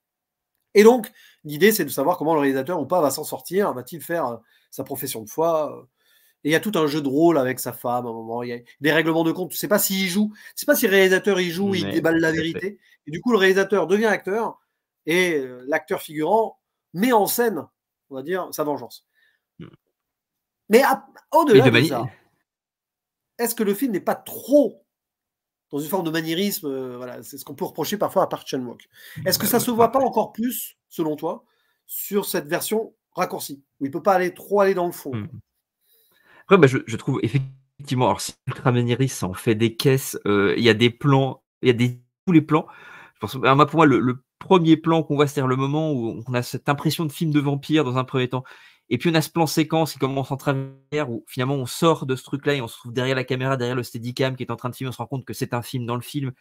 Et donc, l'idée, c'est de savoir comment le réalisateur ou pas va s'en sortir, va-t-il faire sa profession de foi. Et il y a tout un jeu de rôle avec sa femme, à un moment, il y a des règlements de compte, tu ne sais pas s'il joue, tu ne sais pas si le réalisateur il joue, il déballe la vérité. Et du coup, le réalisateur devient acteur, et l'acteur figurant met en scène, on va dire, sa vengeance. Mais au-delà de ça, est-ce que le film n'est pas trop dans une forme de maniérisme, voilà, c'est ce qu'on peut reprocher parfois à Park Chan-wook. Est-ce que ça ne se voit pas encore plus, selon toi, sur cette version raccourcie, où il ne peut pas trop aller dans le fond? Après, je trouve effectivement, alors c'est ultra maniériste, ça en fait des caisses, il y a des plans, il y a tous les plans. Je pense, pour moi, le premier plan qu'on voit, c'est-à-dire le moment où on a cette impression de film de vampire dans un premier temps. Et puis on a ce plan séquence qui commence en travers, où finalement on sort de ce truc-là et on se trouve derrière la caméra, derrière le steadicam qui est en train de filmer, on se rend compte que c'est un film dans le film.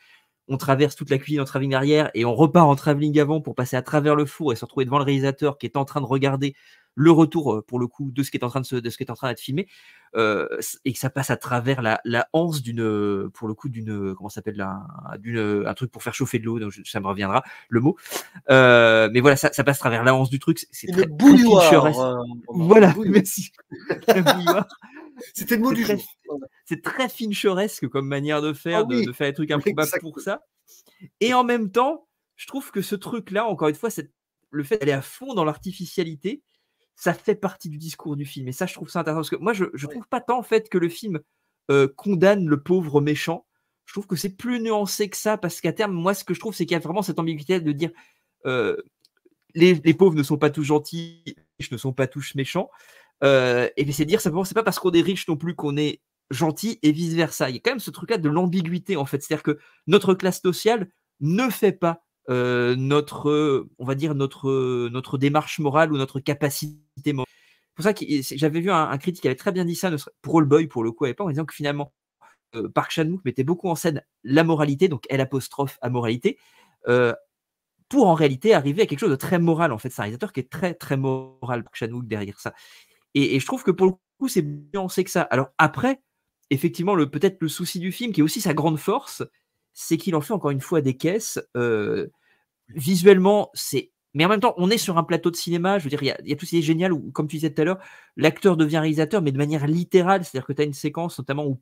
On traverse toute la cuisine en travelling arrière et on repart en travelling avant pour passer à travers le four et se retrouver devant le réalisateur qui est en train de regarder le retour, pour le coup, de ce qui est en train d'être filmé, et que ça passe à travers la anse d'une, pour le coup, comment ça s'appelle, un truc pour faire chauffer de l'eau, donc ça me reviendra le mot. Mais voilà, ça passe à travers la anse du truc. C'est une bouilloire. Voilà, merci. C'était le mot du jour. C'est très fincheresque comme manière de faire, de faire des trucs improbables pour ça. Et en même temps, je trouve que ce truc-là, encore une fois, le fait d'aller à fond dans l'artificialité, ça fait partie du discours du film. Et ça, je trouve ça intéressant. Parce que moi, je ne trouve pas tant en fait que le film condamne le pauvre méchant. Je trouve que c'est plus nuancé que ça, parce qu'à terme, moi, ce que je trouve, c'est qu'il y a vraiment cette ambiguïté de dire les pauvres ne sont pas tous gentils, les riches ne sont pas tous méchants. Et c'est dire simplement, c'est pas parce qu'on est riche non plus qu'on est gentil et vice versa. Il y a quand même ce truc-là de l'ambiguïté en fait, c'est-à-dire que notre classe sociale ne fait pas notre démarche morale ou notre capacité morale. C'est pour ça que j'avais vu un critique qui avait très bien dit ça pour Old Boy pour le coup à l'époque, en disant que finalement Park Chan-wook mettait beaucoup en scène la moralité, donc L' amoralité, pour en réalité arriver à quelque chose de très moral en fait. C'est un réalisateur qui est très très moral, Park Chan-wook, derrière ça. Et je trouve que pour le coup, c'est bien nuancé que ça. Alors après, effectivement, peut-être le souci du film, qui est aussi sa grande force, c'est qu'il en fait encore une fois des caisses. Visuellement, c'est. Mais en même temps, on est sur un plateau de cinéma. Je veux dire, il y a tout ce qui est génial où, comme tu disais tout à l'heure, l'acteur devient réalisateur, mais de manière littérale. C'est-à-dire que tu as une séquence, notamment, où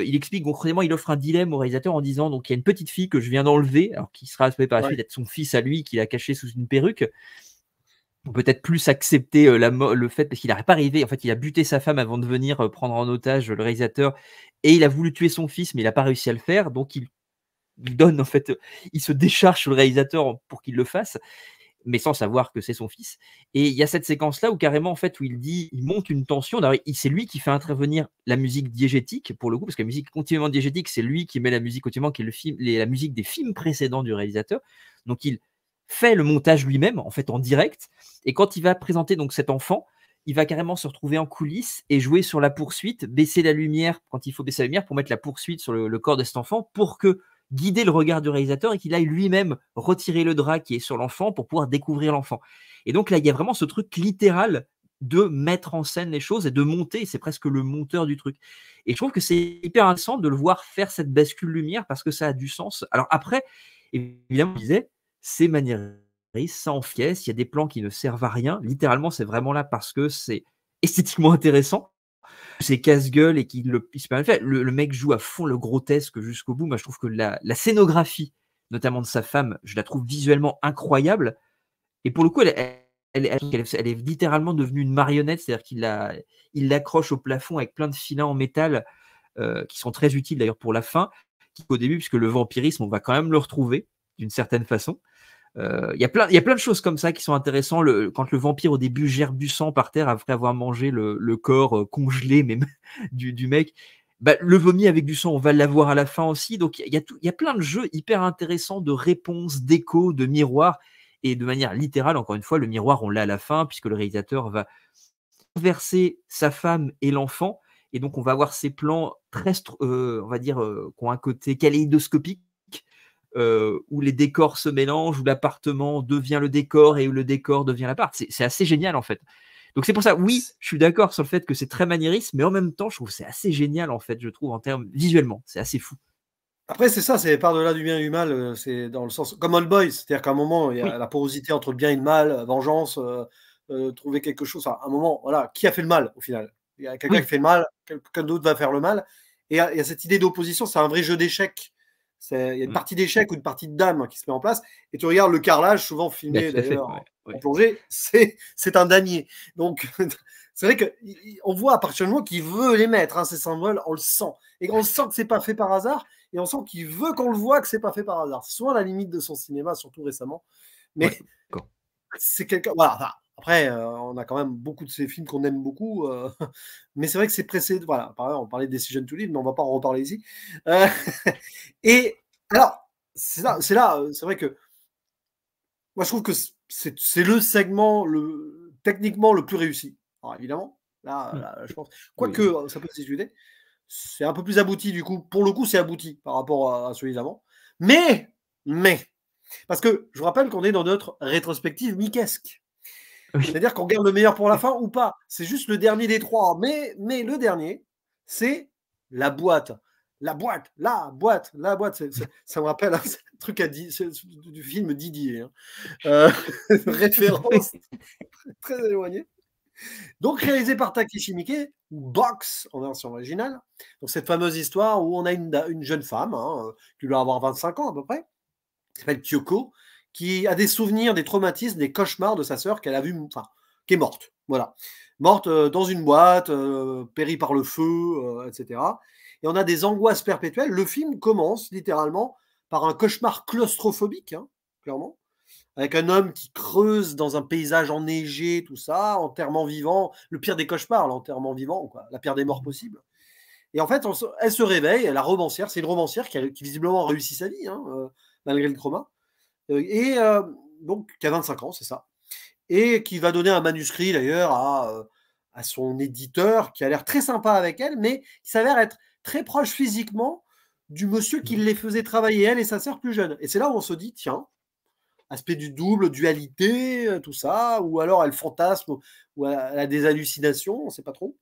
il explique concrètement, il offre un dilemme au réalisateur en disant donc il y a une petite fille que je viens d'enlever, alors qui sera par la suite être son fils à lui, qu'il a caché sous une perruque. Peut-être plus accepter le fait, parce qu'il n'aurait pas arrivé. En fait, il a buté sa femme avant de venir prendre en otage le réalisateur, et il a voulu tuer son fils, mais il n'a pas réussi à le faire. Donc il donne, en fait, il se décharge sur le réalisateur pour qu'il le fasse, mais sans savoir que c'est son fils. Et il y a cette séquence-là où carrément, en fait, où il monte une tension. C'est lui qui fait intervenir la musique diégétique, pour le coup, parce que la musique continuellement diégétique, c'est lui qui met la musique continuellement, qui est la musique des films précédents du réalisateur. Donc il fait le montage lui-même, en fait, en direct. Et quand il va présenter donc cet enfant, il va carrément se retrouver en coulisses et jouer sur la poursuite, baisser la lumière quand il faut baisser la lumière pour mettre la poursuite sur le corps de cet enfant, pour que guider le regard du réalisateur et qu'il aille lui-même retirer le drap qui est sur l'enfant pour pouvoir découvrir l'enfant. Et donc là, il y a vraiment ce truc littéral de mettre en scène les choses et de monter. C'est presque le monteur du truc. Et je trouve que c'est hyper intéressant de le voir faire cette bascule lumière parce que ça a du sens. Alors après, évidemment, je disais, c'est maniériste, ça en fiesse, il y a des plans qui ne servent à rien. Littéralement, c'est vraiment là parce que c'est esthétiquement intéressant. C'est casse-gueule et qu'il il se permet de faire. Le mec joue à fond le grotesque jusqu'au bout. Moi, je trouve que la scénographie, notamment de sa femme, je la trouve visuellement incroyable. Et pour le coup, elle est littéralement devenue une marionnette, c'est-à-dire il l'accroche au plafond avec plein de filins en métal qui sont très utiles d'ailleurs pour la fin, au début, puisque le vampirisme, on va quand même le retrouver d'une certaine façon. Il y a plein de choses comme ça qui sont intéressantes. Quand le vampire au début gerbe du sang par terre après avoir mangé le corps congelé même du mec, bah, le vomi avec du sang, on va l'avoir à la fin aussi. Donc il y a plein de jeux hyper intéressants de réponses, d'échos, de miroirs. Et de manière littérale, encore une fois, le miroir, on l'a à la fin, puisque le réalisateur va verser sa femme et l'enfant. Et donc on va avoir ces plans très, on va dire, qui ont un côté kaléidoscopique, où les décors se mélangent, où l'appartement devient le décor et où le décor devient l'appart. C'est assez génial en fait. Donc c'est pour ça, oui, je suis d'accord sur le fait que c'est très maniériste, mais en même temps, je trouve que c'est assez génial en fait, je trouve, en termes visuellement, c'est assez fou. Après, c'est ça, c'est par-delà du bien et du mal, c'est dans le sens comme Old Boys, c'est-à-dire qu'à un moment, il y a Oui. la porosité entre le bien et le mal, vengeance, trouver quelque chose. Enfin, à un moment, voilà, qui a fait le mal au final? Il y a quelqu'un qui Oui. fait le mal, quelqu'un d'autre va faire le mal. Et il y a cette idée d'opposition, c'est un vrai jeu d'échecs. Il y a une partie d'échecs ou une partie de dames qui se met en place. Et tu regardes le carrelage, souvent filmé Tout à fait. d'ailleurs Ouais. en plongée, c'est un damier. Donc, c'est vrai qu'on voit à partir du moment qu'il veut les mettre, hein, ces symboles, on le sent. Et on sent que c'est pas fait par hasard. Et on sent qu'il veut qu'on le voit, que c'est pas fait par hasard. C'est souvent la limite de son cinéma, surtout récemment. Mais Ouais, c'est quelqu'un. Voilà. Enfin, après, on a quand même beaucoup de ces films qu'on aime beaucoup. Mais c'est vrai que c'est précédent. Voilà. Par exemple, on parlait de Decision to Live, mais on va pas en reparler ici. Et alors, c'est vrai que moi, je trouve que c'est le segment techniquement le plus réussi. Alors, évidemment, là, je pense. Quoique, ça peut se discuter. C'est un peu plus abouti du coup. Pour le coup, c'est abouti par rapport à celui d'avant. Mais, parce que je vous rappelle qu'on est dans notre rétrospective miquesque. Oui. C'est-à-dire qu'on garde le meilleur pour la fin ou pas. C'est juste le dernier des trois. Mais le dernier, c'est la boîte. La boîte. Ça me rappelle un truc du film Didier. Hein. Référence très éloignée. Donc réalisé par Takeshi Miike, ou Box en version originale. Donc cette fameuse histoire où on a une jeune femme, hein, qui doit avoir 25 ans à peu près, qui s'appelle Kyoko, qui a des souvenirs, des traumatismes, des cauchemars de sa sœur qu'elle a vue, enfin, qui est morte. Voilà. Morte dans une boîte, périe par le feu, etc. Et on a des angoisses perpétuelles. Le film commence littéralement par un cauchemar claustrophobique, hein, clairement, avec un homme qui creuse dans un paysage enneigé, tout ça, enterrement vivant, le pire des cauchemars, l'enterrement vivant, quoi, la pire des morts possible. Et en fait, elle se réveille, la romancière, c'est une romancière qui visiblement a réussi sa vie, hein, malgré le trauma, donc qui a 25 ans, c'est ça, et qui va donner un manuscrit d'ailleurs à son éditeur, qui a l'air très sympa avec elle, mais qui s'avère être très proche physiquement du monsieur qui les faisait travailler, elle et sa sœur plus jeune. Et c'est là où on se dit, tiens, aspect du double, dualité, tout ça, ou alors elle fantasme, ou elle a des hallucinations, on ne sait pas trop.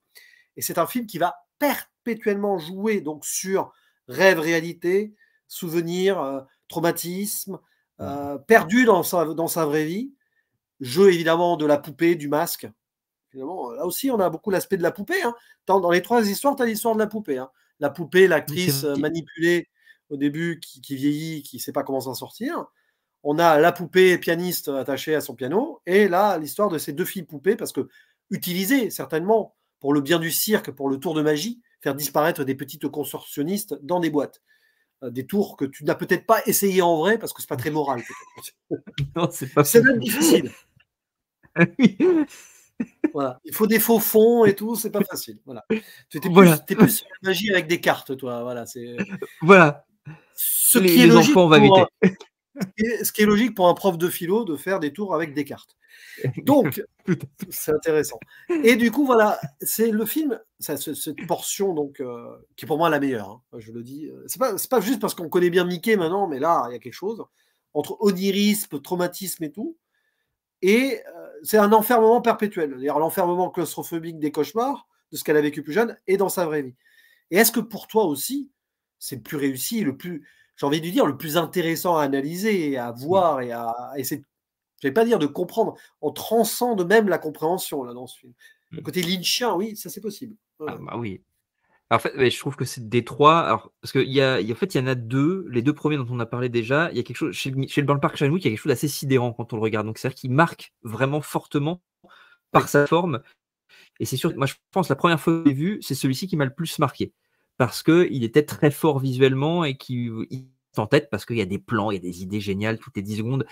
Et c'est un film qui va perpétuellement jouer donc sur rêve, réalité, souvenir, traumatisme, perdu dans sa vraie vie, jeu évidemment de la poupée, du masque. Évidemment, là aussi, on a beaucoup l'aspect de la poupée. Hein. Dans les 3 histoires, tu as l'histoire de la poupée. Hein. La poupée, Oui, c'est l'actrice vrai. manipulée au début, qui vieillit, qui ne sait pas comment s'en sortir. On a la poupée pianiste attachée à son piano. Et là, l'histoire de ces 2 filles poupées, parce que utilisées certainement pour le bien du cirque, pour le tour de magie, faire disparaître des petites contorsionnistes dans des boîtes. Des tours que tu n'as peut-être pas essayé en vrai, parce que c'est pas très moral. Non, c'est pas C'est fou. même difficile. Oui. Voilà. Il faut des faux fonds et tout, c'est pas facile. Voilà. Tu es Voilà, plus sur la magie avec des cartes, toi. Voilà, c'est voilà. ce qui est Les logique enfants, on va pour éviter. ce qui est logique pour un prof de philo de faire des tours avec des cartes. Donc, Tout à fait. c'est intéressant. Et du coup, voilà, c'est le film, cette portion donc qui est pour moi la meilleure. Hein, je le dis. C'est pas juste parce qu'on connaît bien Mickey maintenant, mais là, il y a quelque chose entre onirisme, traumatisme et tout. Et c'est un enfermement perpétuel. D'ailleurs, l'enfermement claustrophobique des cauchemars, de ce qu'elle a vécu plus jeune, et dans sa vraie vie. Et est-ce que pour toi aussi, c'est le plus réussi, j'ai envie de dire, le plus intéressant à analyser, et à voir, et à essayer, je ne vais pas dire de comprendre, on transcende même la compréhension là, dans ce film. Le côté lynchien, oui, ça c'est possible. Ouais, Ah ouais. bah oui. En fait, ouais, je trouve que c'est des 3. Alors, parce en fait, il y en a 2, les 2 premiers dont on a parlé déjà. Il y a quelque chose chez le Park Chan-wook, il y a quelque chose d'assez sidérant quand on le regarde. Donc, c'est-à-dire qu'il marque vraiment fortement par Oui, sa forme. Et c'est sûr, moi, je pense la première fois que je l'ai vu, c'est celui-ci qui m'a le plus marqué. Parce qu'il était très fort visuellement et qu'il est en tête parce qu'il y a des plans, il y a des idées géniales toutes les 10 secondes.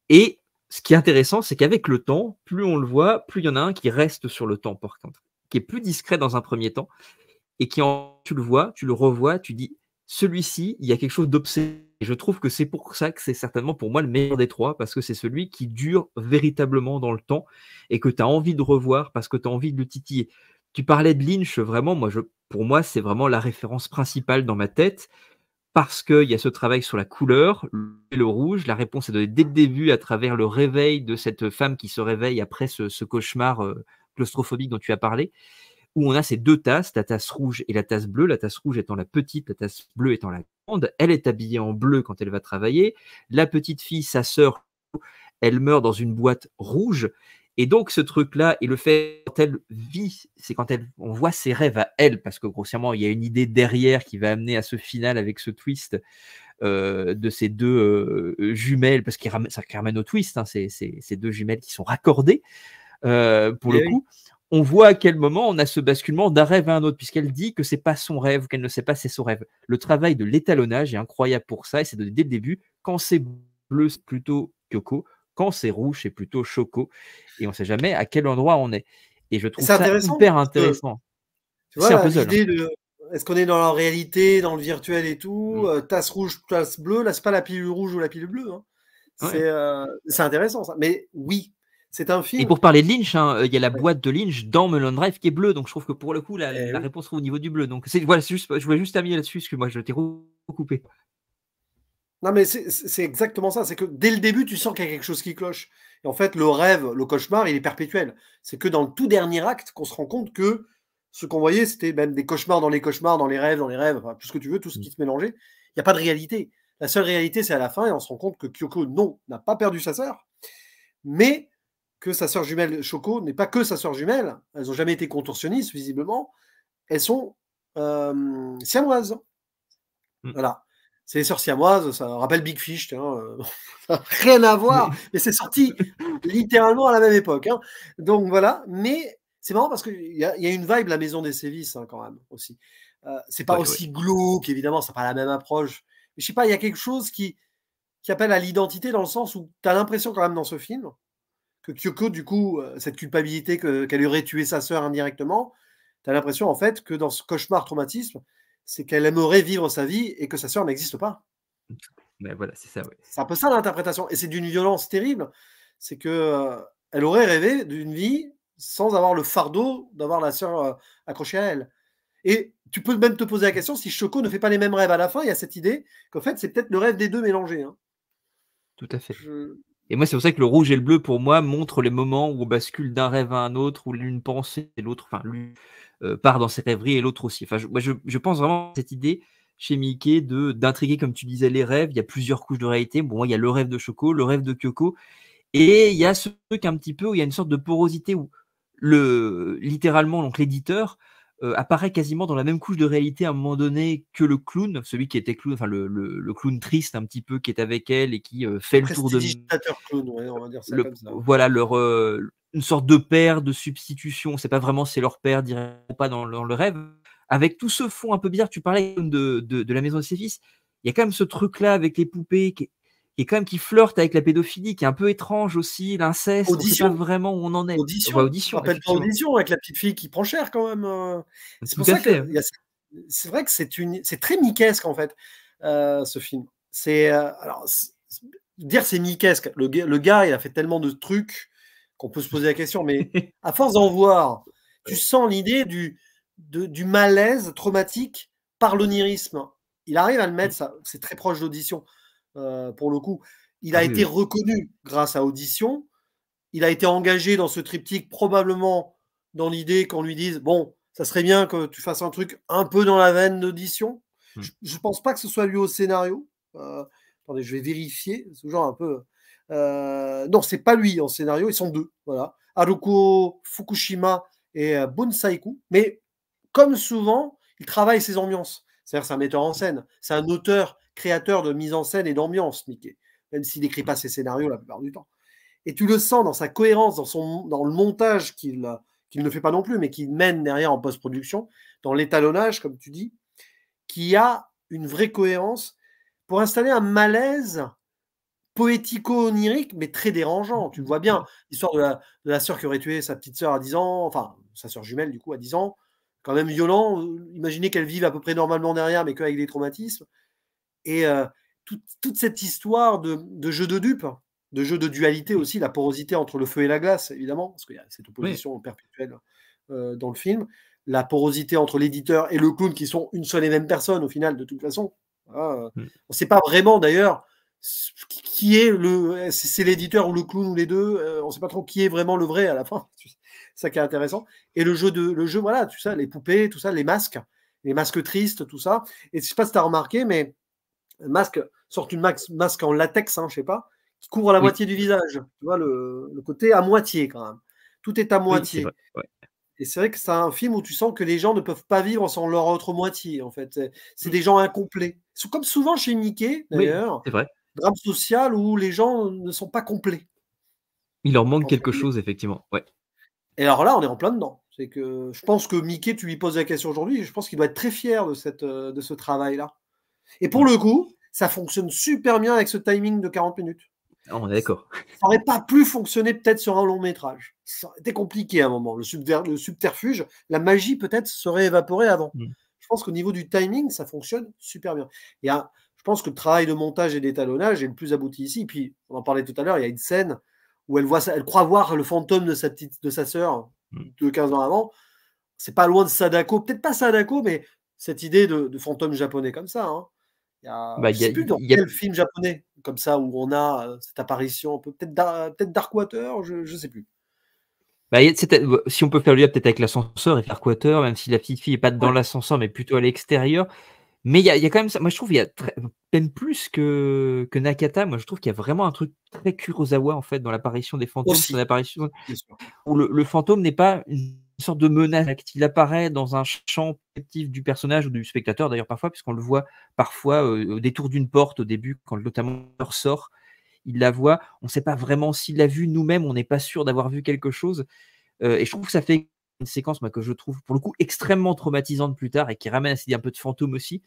Et ce qui est intéressant, c'est qu'avec le temps, plus on le voit, plus il y en a un qui reste sur le temps, par contre, qui est plus discret dans un premier temps et tu le vois, tu le revois, tu dis celui-ci, il y a quelque chose d'obsédant. Et je trouve que c'est pour ça que c'est certainement pour moi le meilleur des 3, parce que c'est celui qui dure véritablement dans le temps et que tu as envie de revoir parce que tu as envie de le titiller. Tu parlais de Lynch, vraiment, pour moi, c'est vraiment la référence principale dans ma tête parce qu'il y a ce travail sur la couleur, le rouge. La réponse est donnée dès le début à travers le réveil de cette femme qui se réveille après ce cauchemar claustrophobique dont tu as parlé, où on a ces 2 tasses, la tasse rouge et la tasse bleue, la tasse rouge étant la petite, la tasse bleue étant la grande. Elle est habillée en bleu quand elle va travailler. La petite fille, sa sœur, elle meurt dans une boîte rouge. Et donc ce truc-là, et le fait quand elle vit, c'est quand on voit ses rêves à elle, parce que grossièrement, il y a une idée derrière qui va amener à ce final avec ce twist de ces 2 jumelles, parce ça ramène au twist, hein, ces 2 jumelles qui sont raccordées pour le mais oui. coup. On voit à quel moment on a ce basculement d'un rêve à un autre, puisqu'elle dit que c'est pas son rêve, qu'elle ne sait pas c'est son rêve. Le travail de l'étalonnage est incroyable pour ça, et c'est dès le début. Quand c'est bleu, c'est plutôt Kyoko. Quand c'est rouge, c'est plutôt Shoko. Et on ne sait jamais à quel endroit on est. Et je Et trouve c'est ça intéressant hyper parce que intéressant. tu C'est vois un puzzle. Hein. l'idée de est-ce qu'on est dans la réalité, dans le virtuel et tout, tasse rouge, tasse bleue, là c'est pas la pilule rouge ou la pilule bleue. Hein. Ouais. C'est intéressant ça. Mais oui, c'est un Et film. pour parler de Lynch, hein, il y a la Ouais. boîte de Lynch dans Mulholland Drive qui est bleue, donc je trouve que pour le coup, Eh la oui. réponse sera au niveau du bleu. Donc voilà, je voulais juste terminer là-dessus, parce que moi je t'ai recoupé. Non, mais c'est exactement ça. C'est que dès le début, tu sens qu'il y a quelque chose qui cloche. Et en fait, le rêve, le cauchemar, il est perpétuel. C'est que dans le tout dernier acte qu'on se rend compte que ce qu'on voyait, c'était même des cauchemars, dans les rêves, enfin, tout ce que tu veux, tout ce qui se mélangeait. Il n'y a pas de réalité. La seule réalité, c'est à la fin, et on se rend compte que Kyoko, non, n'a pas perdu sa sœur, mais que sa sœur jumelle Shoko n'est pas que sa sœur jumelle. Elles n'ont jamais été contorsionnistes, visiblement. Elles sont siamoises. Mm. Voilà. C'est les sœurs siamoises, ça rappelle Big Fish, tiens, ça n'a rien à voir, mais c'est sorti littéralement à la même époque. Hein. Donc voilà, mais c'est marrant parce qu'il y a une vibe, la maison des sévices, hein, quand même, aussi. C'est pas Ouais, ouais. aussi glauque, évidemment, ça n'a pas la même approche. Mais je sais pas, il y a quelque chose qui appelle à l'identité dans le sens où tu as l'impression quand même dans ce film que Kyoko, du coup, cette culpabilité qu'elle aurait tué sa sœur indirectement, tu as l'impression en fait que dans ce cauchemar traumatisme, c'est qu'elle aimerait vivre sa vie et que sa sœur n'existe pas. Mais voilà, c'est ça, ouais. C'est un peu ça l'interprétation. Et c'est d'une violence terrible. C'est que elle aurait rêvé d'une vie sans avoir le fardeau d'avoir la sœur accrochée à elle. Et tu peux même te poser la question si Shoko ne fait pas les mêmes rêves à la fin. Il y a cette idée qu'en fait, c'est peut-être le rêve des deux mélangés. Hein. tout à fait. Je- Et moi, c'est pour ça que le rouge et le bleu, pour moi, montrent les moments où on bascule d'un rêve à un autre, où l'une pense et l'autre, enfin, lui part dans ses rêveries et l'autre aussi. Enfin, moi, je pense vraiment à cette idée chez Mickey d'intriguer, comme tu disais, les rêves. Il y a plusieurs couches de réalité. Bon, moi, il y a le rêve de Choco, le rêve de Kyoko, et il y a ce truc un petit peu où il y a une sorte de porosité où littéralement, donc l'éditeur apparaît quasiment dans la même couche de réalité à un moment donné que le clown, celui qui était clown, enfin le clown triste un petit peu qui est avec elle et qui fait le tour de Prestidigitateur clown, ouais, on va dire ça comme ça. voilà une sorte de père de substitution. C'est pas vraiment c'est leur père directement pas dans le rêve. Avec tout ce fond un peu bizarre, tu parlais de la maison de ses fils. Il y a quand même ce truc là avec les poupées qui est quand même qui flirte avec la pédophilie, qui est un peu étrange aussi, l'inceste. On ne sait pas vraiment où on en est. Audition. Audition. Rappelle-toi Audition avec la petite fille qui prend cher quand même. C'est pour ça que c'est vrai que c'est très mickesque en fait ce film. C'est dire c'est mickesque. Le gars il a fait tellement de trucs qu'on peut se poser la question, mais à force d'en voir, tu sens l'idée du malaise traumatique par l'onirisme. Il arrive à le mettre, ça, c'est très proche d'Audition pour le coup. Il a été reconnu grâce à Audition. Il a été engagé dans ce triptyque probablement dans l'idée qu'on lui dise bon, ça serait bien que tu fasses un truc un peu dans la veine d'Audition. Je ne pense pas que ce soit lui au scénario. Attendez, je vais vérifier. C'est toujours un peu. Non, c'est pas lui en scénario. Ils sont deux. Voilà, Haruko Fukushima et Bun Saiku. Mais comme souvent, il travaille ses ambiances. C'est-à-dire, c'est un metteur en scène. C'est un auteur, créateur de mise en scène et d'ambiance, Mickey. Même s'il n'écrit pas ses scénarios la plupart du temps. Et tu le sens dans sa cohérence, dans le montage qu'il ne fait pas non plus, mais qu'il mène derrière en post-production, dans l'étalonnage, comme tu dis, qui a une vraie cohérence pour installer un malaise poético-onirique, mais très dérangeant. Tu le vois bien, l'histoire de la sœur qui aurait tué sa petite sœur à 10 ans, enfin, sa sœur jumelle, du coup, à 10 ans, quand même violent. Imaginez qu'elle vive à peu près normalement derrière, mais qu'avec des traumatismes. Et toute cette histoire de jeu de dupes, de jeu de dualité aussi, la porosité entre le feu et la glace, évidemment, parce qu'il y a cette opposition perpétuelle dans le film, la porosité entre l'éditeur et le clown, qui sont une seule et même personne, au final, de toute façon. On ne sait pas vraiment, d'ailleurs, qui est c'est l'éditeur ou le clown ou les deux, on ne sait pas trop qui est vraiment le vrai à la fin. C'est ça qui est intéressant. Et le jeu, voilà, tout ça, les poupées, tout ça, les masques tristes, tout ça. Et je ne sais pas si tu as remarqué, mais masque, sorte une masque en latex, je sais pas, qui couvre la moitié du visage. Tu vois, le côté à moitié quand même. Tout est à moitié. Vrai, ouais. Et c'est vrai que c'est un film où tu sens que les gens ne peuvent pas vivre sans leur autre moitié, en fait. C'est des gens incomplets. C'est comme souvent chez Mickey, d'ailleurs. C'est vrai. Drame social où les gens ne sont pas complets. Il leur manque quelque chose, effectivement. Ouais. Et alors là, on est en plein dedans. C'est que je pense que Mickey, tu lui poses la question aujourd'hui, je pense qu'il doit être très fier de ce travail-là. Et pour le coup, ça fonctionne super bien avec ce timing de 40 minutes. Ah, on est d'accord. Ça n'aurait pas pu fonctionner peut-être sur un long métrage. Ça aurait été compliqué à un moment. Le subterfuge, la magie peut-être serait évaporée avant. Je pense qu'au niveau du timing, ça fonctionne super bien. Je pense que le travail de montage et d'étalonnage est le plus abouti ici. Puis, on en parlait tout à l'heure, il y a une scène où elle croit voir le fantôme de sa sœur de 15 ans avant. C'est pas loin de Sadako, peut-être pas Sadako, mais cette idée de fantôme japonais comme ça. Je ne sais plus dans quel film japonais comme ça où on a cette apparition, peut-être Darkwater, je ne sais plus. Si on peut faire le lien peut-être avec l'ascenseur et Darkwater, même si la petite fille n'est pas dans l'ascenseur, mais plutôt à l'extérieur. Mais il y a quand même ça. Moi, je trouve qu'il y a même plus que Nakata. Moi, je trouve qu'il y a vraiment un truc très Kurosawa en fait dans l'apparition des fantômes, son apparition où le fantôme n'est pas une sorte de menace. Il apparaît dans un champ perceptif du personnage ou du spectateur d'ailleurs parfois, puisqu'on le voit parfois au détour d'une porte au début quand notamment sort. Il la voit. On ne sait pas vraiment s'il l'a vu nous-mêmes. On n'est pas sûr d'avoir vu quelque chose. Et je trouve que ça fait une séquence que je trouve pour le coup extrêmement traumatisante plus tard et qui ramène à cette idée un peu de fantôme aussi,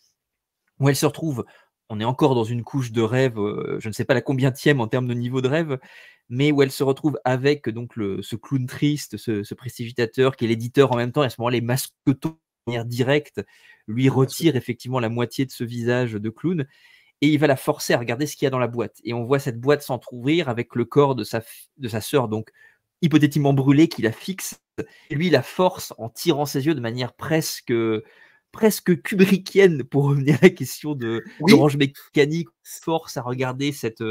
où elle se retrouve, on est encore dans une couche de rêve, je ne sais pas la combienième en termes de niveau de rêve, mais où elle se retrouve avec donc ce clown triste, ce prestidigitateur qui est l'éditeur en même temps, et à ce moment les masquetons de manière directe lui retire effectivement la moitié de ce visage de clown, et il va la forcer à regarder ce qu'il y a dans la boîte. Et on voit cette boîte s'entrouvrir avec le corps de sa sœur, donc hypothétiquement brûlée, qui la fixe. Et lui, il la force en tirant ses yeux de manière presque presque kubrickienne pour revenir à la question d'Orange Mécanique, force à regarder cette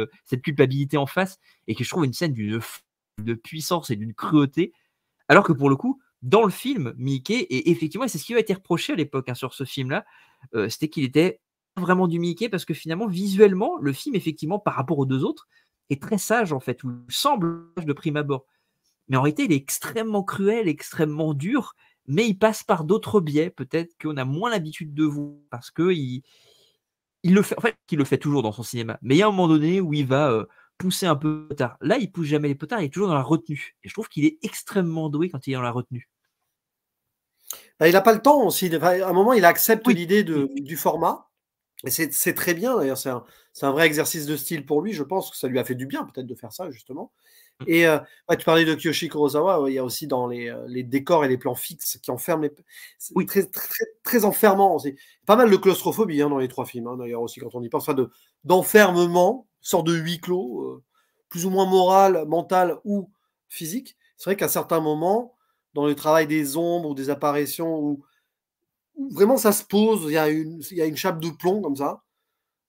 culpabilité en face, et que je trouve une scène de puissance et d'une cruauté, alors que pour le coup, dans le film, Mickey, et effectivement, c'est ce qui lui a été reproché à l'époque sur ce film-là, c'était qu'il était vraiment du Mickey, parce que finalement, visuellement, le film, effectivement, par rapport aux deux autres, est très sage, en fait, ou semble de prime abord. Mais en réalité, il est extrêmement cruel, extrêmement dur, mais il passe par d'autres biais, peut-être qu'on a moins l'habitude de voir, parce qu'il le fait, en fait, il le fait toujours dans son cinéma, mais il y a un moment donné où il va pousser un peu les potards. Là, il pousse jamais les potards, il est toujours dans la retenue. Et je trouve qu'il est extrêmement doué quand il est dans la retenue. Bah, il n'a pas le temps aussi. À un moment, il accepte Oui. l'idée du format. Et c'est très bien, d'ailleurs. C'est un vrai exercice de style pour lui. Je pense que ça lui a fait du bien, peut-être, de faire ça, justement. Et ouais, tu parlais de Kiyoshi Kurosawa. Il y a aussi dans les décors et les plans fixes qui enferment les. C'est Oui. très, très, très enfermant aussi. Pas mal de claustrophobie dans les trois films, d'ailleurs, aussi, quand on y pense. Enfin, d'enfermement, sorte de huis clos, plus ou moins moral, mental ou physique. C'est vrai qu'à certains moments, dans le travail des ombres ou des apparitions, où vraiment ça se pose, il y a une chape de plomb comme ça.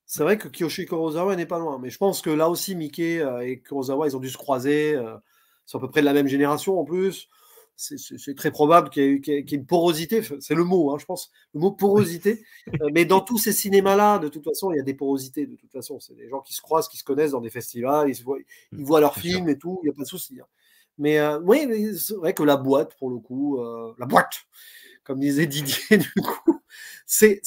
C'est vrai que Kiyoshi Kurosawa n'est pas loin, mais je pense que là aussi, Miike et Kurosawa, ils ont dû se croiser. Ils sont à peu près de la même génération en plus. C'est très probable qu'il y ait une porosité, c'est le mot, je pense, le mot porosité. Mais dans tous ces cinémas-là, de toute façon, il y a des porosités. De toute façon, c'est des gens qui se croisent, qui se connaissent dans des festivals, ils voient leurs films et tout, il n'y a pas de souci. Mais oui, mais c'est vrai que la boîte, pour le coup, la boîte, comme disait Didier, du coup, c'est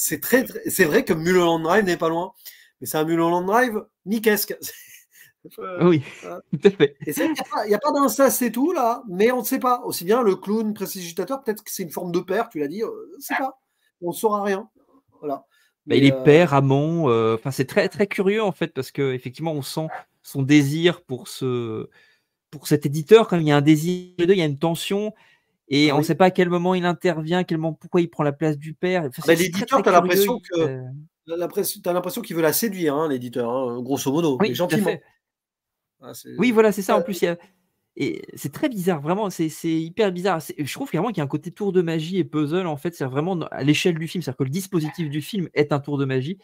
vrai que Mulholland Drive n'est pas loin, mais c'est un Mulholland Drive niquesque. Oui, tout à fait. Et c'est vrai qu'il n'y a pas d'inceste et tout, là, mais on ne sait pas. Aussi bien le clown prestidigitateur, peut-être que c'est une forme de père, tu l'as dit, on ne sait pas. On ne saura rien. Voilà. Bah, il est père, amant, enfin c'est très, très curieux en fait, parce qu'effectivement, on sent son désir pour cet éditeur, quand il y a un désir, il y a une tension, et on ne sait pas à quel moment il intervient, pourquoi il prend la place du père. Enfin, c'est très, l'éditeur, très tu as curieux. l'impression qu'il veut la séduire, l'éditeur, grosso modo, mais Oui, tout à gentiment. fait. Oui, voilà, c'est ça. En plus, et c'est très bizarre, vraiment, c'est hyper bizarre. Je trouve vraiment qu'il y a un côté tour de magie et puzzle, en fait, c'est vraiment à l'échelle du film. C'est-à-dire que le dispositif du film est un tour de magie.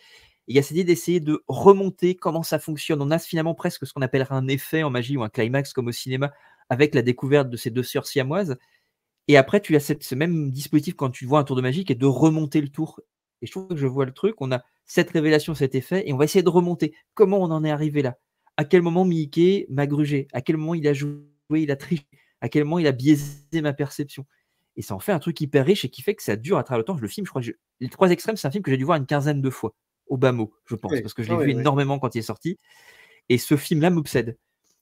Et il y a cette idée d'essayer de remonter comment ça fonctionne. On a finalement presque ce qu'on appellerait un effet en magie ou un climax comme au cinéma, avec la découverte de ces deux sœurs siamoises. Et après, tu as ce même dispositif quand tu vois un tour de magie qui est de remonter le tour. Et je trouve que je vois le truc, on a cette révélation, cet effet, et on va essayer de remonter. Comment on en est arrivé là? À quel moment Mickey m'a grugé? À quel moment il a joué, il a triché? À quel moment il a biaisé ma perception? Et ça en fait un truc hyper riche et qui fait que ça dure à travers le temps. Le film, je crois que Les Trois Extrêmes, c'est un film que j'ai dû voir une quinzaine de fois, au bas mot, je pense, parce que je l'ai vu énormément quand il est sorti. Et ce film-là m'obsède.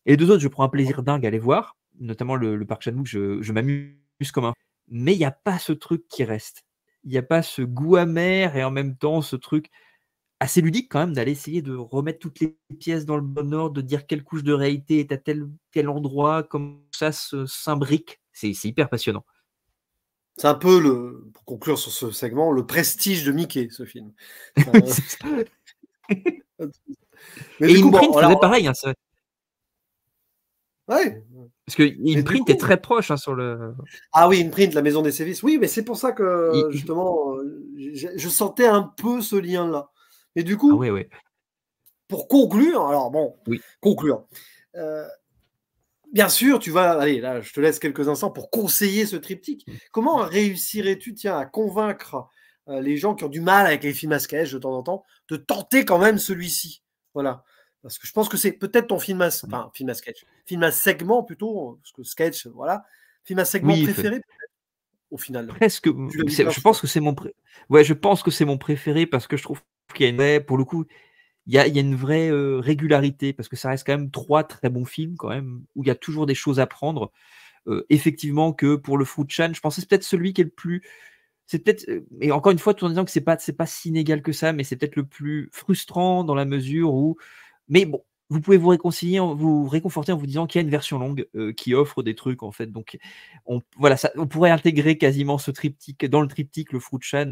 Et les deux autres, je prends un plaisir dingue à les voir, notamment le Park Chan-wook, je m'amuse comme un. Mais il n'y a pas ce truc qui reste. Il n'y a pas ce goût amer et en même temps ce truc assez ludique quand même d'aller essayer de remettre toutes les pièces dans le bon ordre, de dire quelle couche de réalité est à tel endroit, comme ça s'imbrique. C'est hyper passionnant. C'est un peu, pour conclure sur ce segment, le prestige de Mickey, ce film. Mais et du coup, Imprint faisait pareil. Ouais. Parce que Imprint est très proche sur le. Ah oui, Imprint, la maison des sévices. Oui, mais c'est pour ça que, justement, je sentais un peu ce lien-là. Et du coup, ouais. Pour conclure, Oui. conclure. Bien sûr, allez, là, je te laisse quelques instants pour conseiller ce triptyque. Comment réussirais-tu, à convaincre les gens qui ont du mal avec les films à sketch de temps en temps, de tenter quand même celui-ci? Voilà. Parce que je pense que c'est peut-être ton film à sketch, film à segment plutôt, parce que sketch, voilà. Film à segment préféré, peut-être, au final. Presque. Je pense que c'est mon préféré parce que je trouve qu'il y a une vraie, pour le coup, il y a une vraie régularité, parce que ça reste quand même 3 très bons films quand même, où il y a toujours des choses à prendre. Effectivement que pour le Fruit-chan, je pense que c'est peut-être celui qui est le plus. C'est peut-être, et encore une fois, tout en disant que c'est pas si inégal que ça, mais c'est peut-être le plus frustrant dans la mesure où. Mais bon, vous pouvez vous réconforter en vous disant qu'il y a une version longue qui offre des trucs en fait. Donc, on pourrait intégrer quasiment ce triptyque dans le triptyque, le Fruit-chan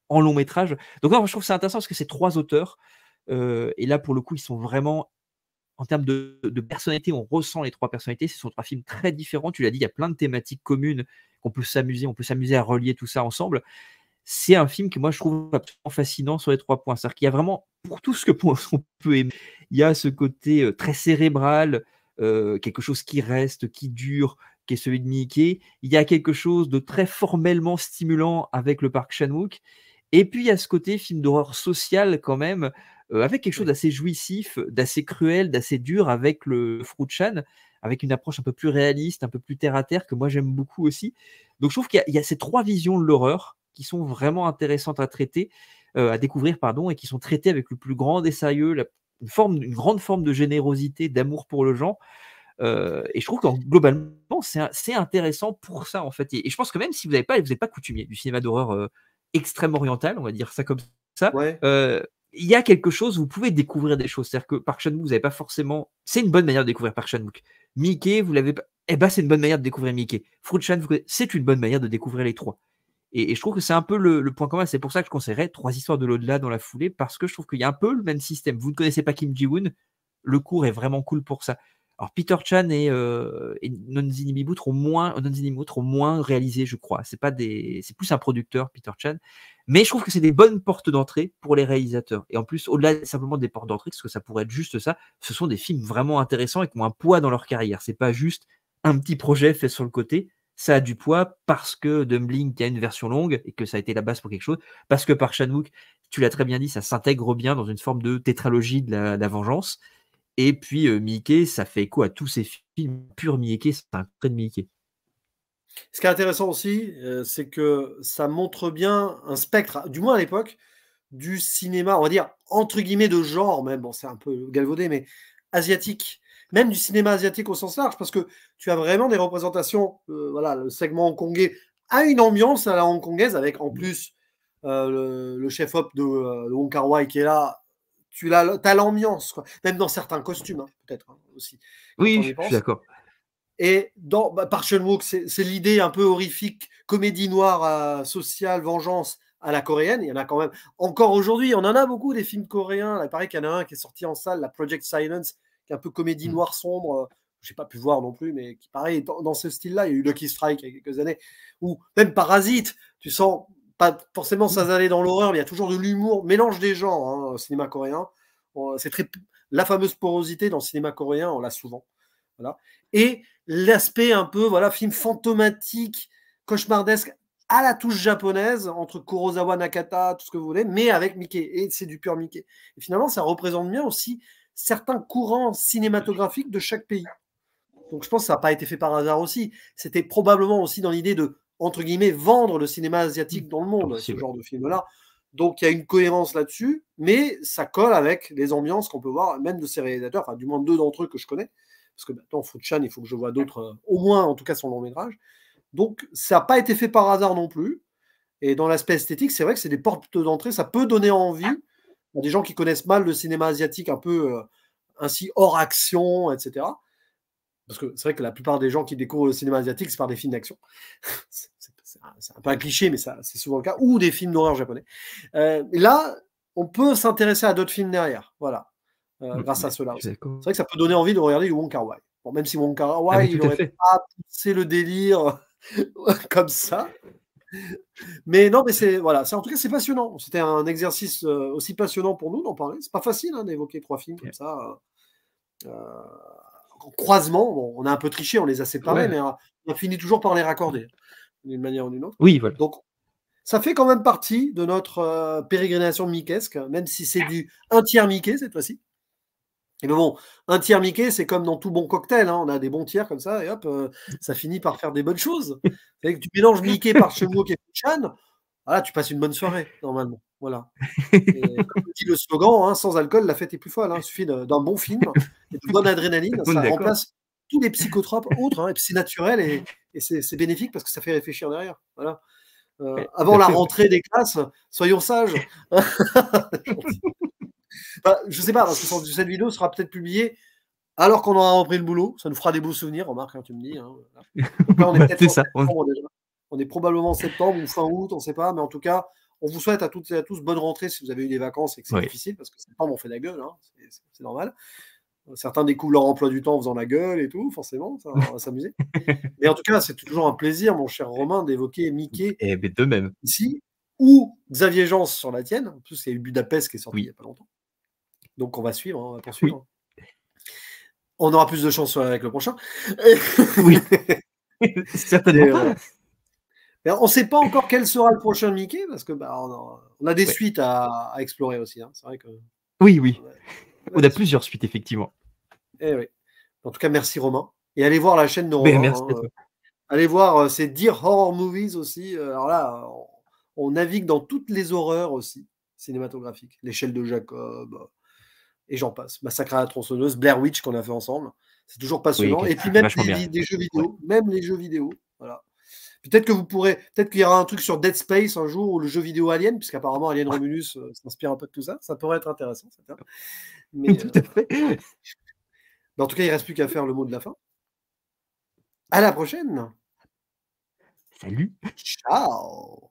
en long métrage. Donc, non, je trouve ça intéressant parce que c'est 3 auteurs. Et là, pour le coup, ils sont vraiment, en termes de personnalité, on ressent les 3 personnalités. Ce sont 3 films très différents. Tu l'as dit, il y a plein de thématiques communes qu'on peut s'amuser. On peut s'amuser à relier tout ça ensemble. c'est un film que moi je trouve absolument fascinant sur les 3 points. C'est-à-dire qu'il y a vraiment pour tout ce que on peut aimer. Il y a ce côté très cérébral, quelque chose qui reste, qui dure, qui est celui de Mickey. Il y a quelque chose de très formellement stimulant avec le parc Chan-wook. Et puis il y a ce côté film d'horreur social quand même, avec quelque chose Oui. d'assez jouissif, d'assez cruel, d'assez dur avec le Fruit Chan, avec une approche un peu plus réaliste, un peu plus terre à terre que moi j'aime beaucoup aussi. Donc je trouve qu'il y a ces 3 visions de l'horreur qui sont vraiment intéressantes à traiter, à découvrir pardon, et qui sont traitées avec le plus grand des sérieux, une grande forme de générosité, d'amour pour le genre. Et je trouve qu'en globalement, c'est intéressant pour ça en fait. Et je pense que même si vous n'êtes pas coutumier du cinéma d'horreur extrême oriental, on va dire ça comme ça, Ouais. il y a quelque chose, vous pouvez découvrir des choses. C'est-à-dire que Park Chan-wook, vous n'avez pas forcément. C'est une bonne manière de découvrir Park Chan-wook. Mickey, vous l'avez pas. Eh ben, c'est une bonne manière de découvrir Mickey. Fruit Chan, c'est une bonne manière de découvrir les 3. Et je trouve que c'est un peu le point commun. C'est pour ça que je conseillerais 3 histoires de l'au-delà dans la foulée, parce que je trouve qu'il y a un peu le même système. Vous ne connaissez pas Kim Ji-woon, le cours est vraiment cool pour ça. Alors Peter Chan et Nonzini Mibout ont moins réalisé, je crois. C'est plus un producteur, Peter Chan. Mais je trouve que c'est des bonnes portes d'entrée pour les réalisateurs. Et en plus, au-delà simplement des portes d'entrée, parce que ça pourrait être juste ça, ce sont des films vraiment intéressants et qui ont un poids dans leur carrière. C'est pas juste un petit projet fait sur le côté. Ça a du poids parce que Dumbling a une version longue et que ça a été la base pour quelque chose. Parce que par Chan-wook, tu l'as très bien dit, ça s'intègre bien dans une forme de tétralogie de la vengeance. Et puis Mickey, ça fait écho à tous ces films. Pur Mickey, c'est un trait de Mickey. Ce qui est intéressant aussi, c'est que ça montre bien un spectre, du moins à l'époque, du cinéma, on va dire, entre guillemets, de genre, même, bon, c'est un peu galvaudé, mais asiatique. Même du cinéma asiatique au sens large, parce que tu as vraiment des représentations, voilà, le segment hongkongais a une ambiance à la hongkongaise, avec en plus le chef-op de Wong Kar-wai qui est là. Tu as l'ambiance, quoi. Même dans certains costumes, hein, peut-être hein, aussi, quand on Oui, y je suis pense. d'accord. Et par Chan-wook, c'est l'idée un peu horrifique, comédie noire sociale, vengeance à la coréenne. Il y en a quand même. Encore aujourd'hui, on en a beaucoup des films coréens. Il paraît qu'il y en a un qui est sorti en salle, la Project Silence, qui est un peu comédie noire sombre. Je n'ai pas pu voir non plus, mais qui paraît dans ce style-là. Il y a eu Lucky Strike il y a quelques années. Ou même Parasite, tu sens pas forcément ça aller dans l'horreur, mais il y a toujours de l'humour, mélange des genres hein, au cinéma coréen. C'est très la fameuse porosité dans le cinéma coréen, on l'a souvent. Voilà. Et l'aspect un peu, voilà, film fantomatique, cauchemardesque, à la touche japonaise, entre Kurosawa, Nakata, tout ce que vous voulez, mais avec Mickey. Et c'est du pur Mickey. Et finalement, ça représente bien aussi certains courants cinématographiques de chaque pays. Donc je pense que ça n'a pas été fait par hasard aussi. C'était probablement aussi dans l'idée de, entre guillemets, vendre le cinéma asiatique dans le monde, ce genre de film-là. Donc il y a une cohérence là-dessus, mais ça colle avec les ambiances qu'on peut voir, même de ces réalisateurs, enfin du moins 2 d'entre eux que je connais, parce que maintenant, Fruit Chan, il faut que je vois d'autres, au moins en tout cas son long métrage. Donc ça n'a pas été fait par hasard non plus. Et dans l'aspect esthétique, c'est vrai que c'est des portes d'entrée, ça peut donner envie à des gens qui connaissent mal le cinéma asiatique, un peu ainsi hors action, etc. Parce que c'est vrai que la plupart des gens qui découvrent le cinéma asiatique, c'est par des films d'action. C'est un peu un cliché, mais c'est souvent le cas. Ou des films d'horreur japonais. Et là, on peut s'intéresser à d'autres films derrière. Voilà. Grâce à cela aussi. C'est vrai que ça peut donner envie de regarder du Wong Kar-wai. Bon, même si Wong Kar-wai, il n'aurait pas poussé le délire comme ça. Mais non, mais en tout cas, c'est passionnant. C'était un exercice aussi passionnant pour nous d'en parler. C'est pas facile hein, d'évoquer 3 films comme ça. En croisement, bon, on a un peu triché, on les a séparés, mais on finit toujours par les raccorder d'une manière ou d'une autre. Oui, voilà. Donc, ça fait quand même partie de notre pérégrination mickesque, même si c'est du 1/3 Mickey cette fois-ci. Et ben bon, 1/3 Mickey, c'est comme dans tout bon cocktail, hein, on a des bons tiers comme ça, et hop, ça finit par faire des bonnes choses. C'est que tu mélanges Mickey par Chan-wook et Chan, voilà, tu passes une bonne soirée, normalement. Voilà. Et comme dit le slogan, hein, sans alcool, la fête est plus folle. Hein. Il suffit d'un bon film et de bonne adrénaline. Ça remplace tous les psychotropes autres. Hein, et puis c'est naturel et c'est bénéfique parce que ça fait réfléchir derrière. Voilà. Avant la rentrée des classes, soyons sages. Je sais pas, parce que cette vidéo sera peut-être publiée alors qu'on aura repris le boulot. Ça nous fera des beaux souvenirs, remarque, hein, tu me dis. Hein, donc là, on est peut-être en septembre déjà. On est probablement en septembre ou fin août, on ne sait pas. Mais en tout cas, on vous souhaite à toutes et à tous bonne rentrée si vous avez eu des vacances et que c'est difficile, parce que septembre, on fait la gueule. Hein, c'est normal. Certains découvrent leur emploi du temps en faisant la gueule et tout, forcément, ça, on va Mais en tout cas, c'est toujours un plaisir, mon cher Romain, d'évoquer Mickey de même. ici, ou Xavier Jean sur la tienne. En plus, il y a eu Budapest qui est sorti il n'y a pas longtemps. Donc, on va suivre, on va poursuivre. Oui. On aura plus de chance avec le prochain. Oui, certainement. On ne sait pas encore quel sera le prochain Mickey, parce que on a des suites à explorer aussi. Hein. C'est vrai que... Oui. On a plusieurs suites, effectivement. Oui. En tout cas, merci Romain. Et allez voir la chaîne de Romain. Merci à toi. Allez voir ces Dear Horror Movies aussi. Alors là, on navigue dans toutes les horreurs aussi cinématographiques. L'échelle de Jacob, et j'en passe. Massacre à la tronçonneuse, Blair Witch qu'on a fait ensemble. C'est toujours passionnant. Et puis même des jeux vidéo. Même les jeux vidéo. Voilà. Peut-être qu'il y aura un truc sur Dead Space un jour, ou le jeu vidéo Alien, puisqu'apparemment Alien Romulus s'inspire un peu de tout ça. Ça pourrait être intéressant. Mais, tout à fait. En tout cas, il ne reste plus qu'à faire le mot de la fin. À la prochaine. Salut. Ciao.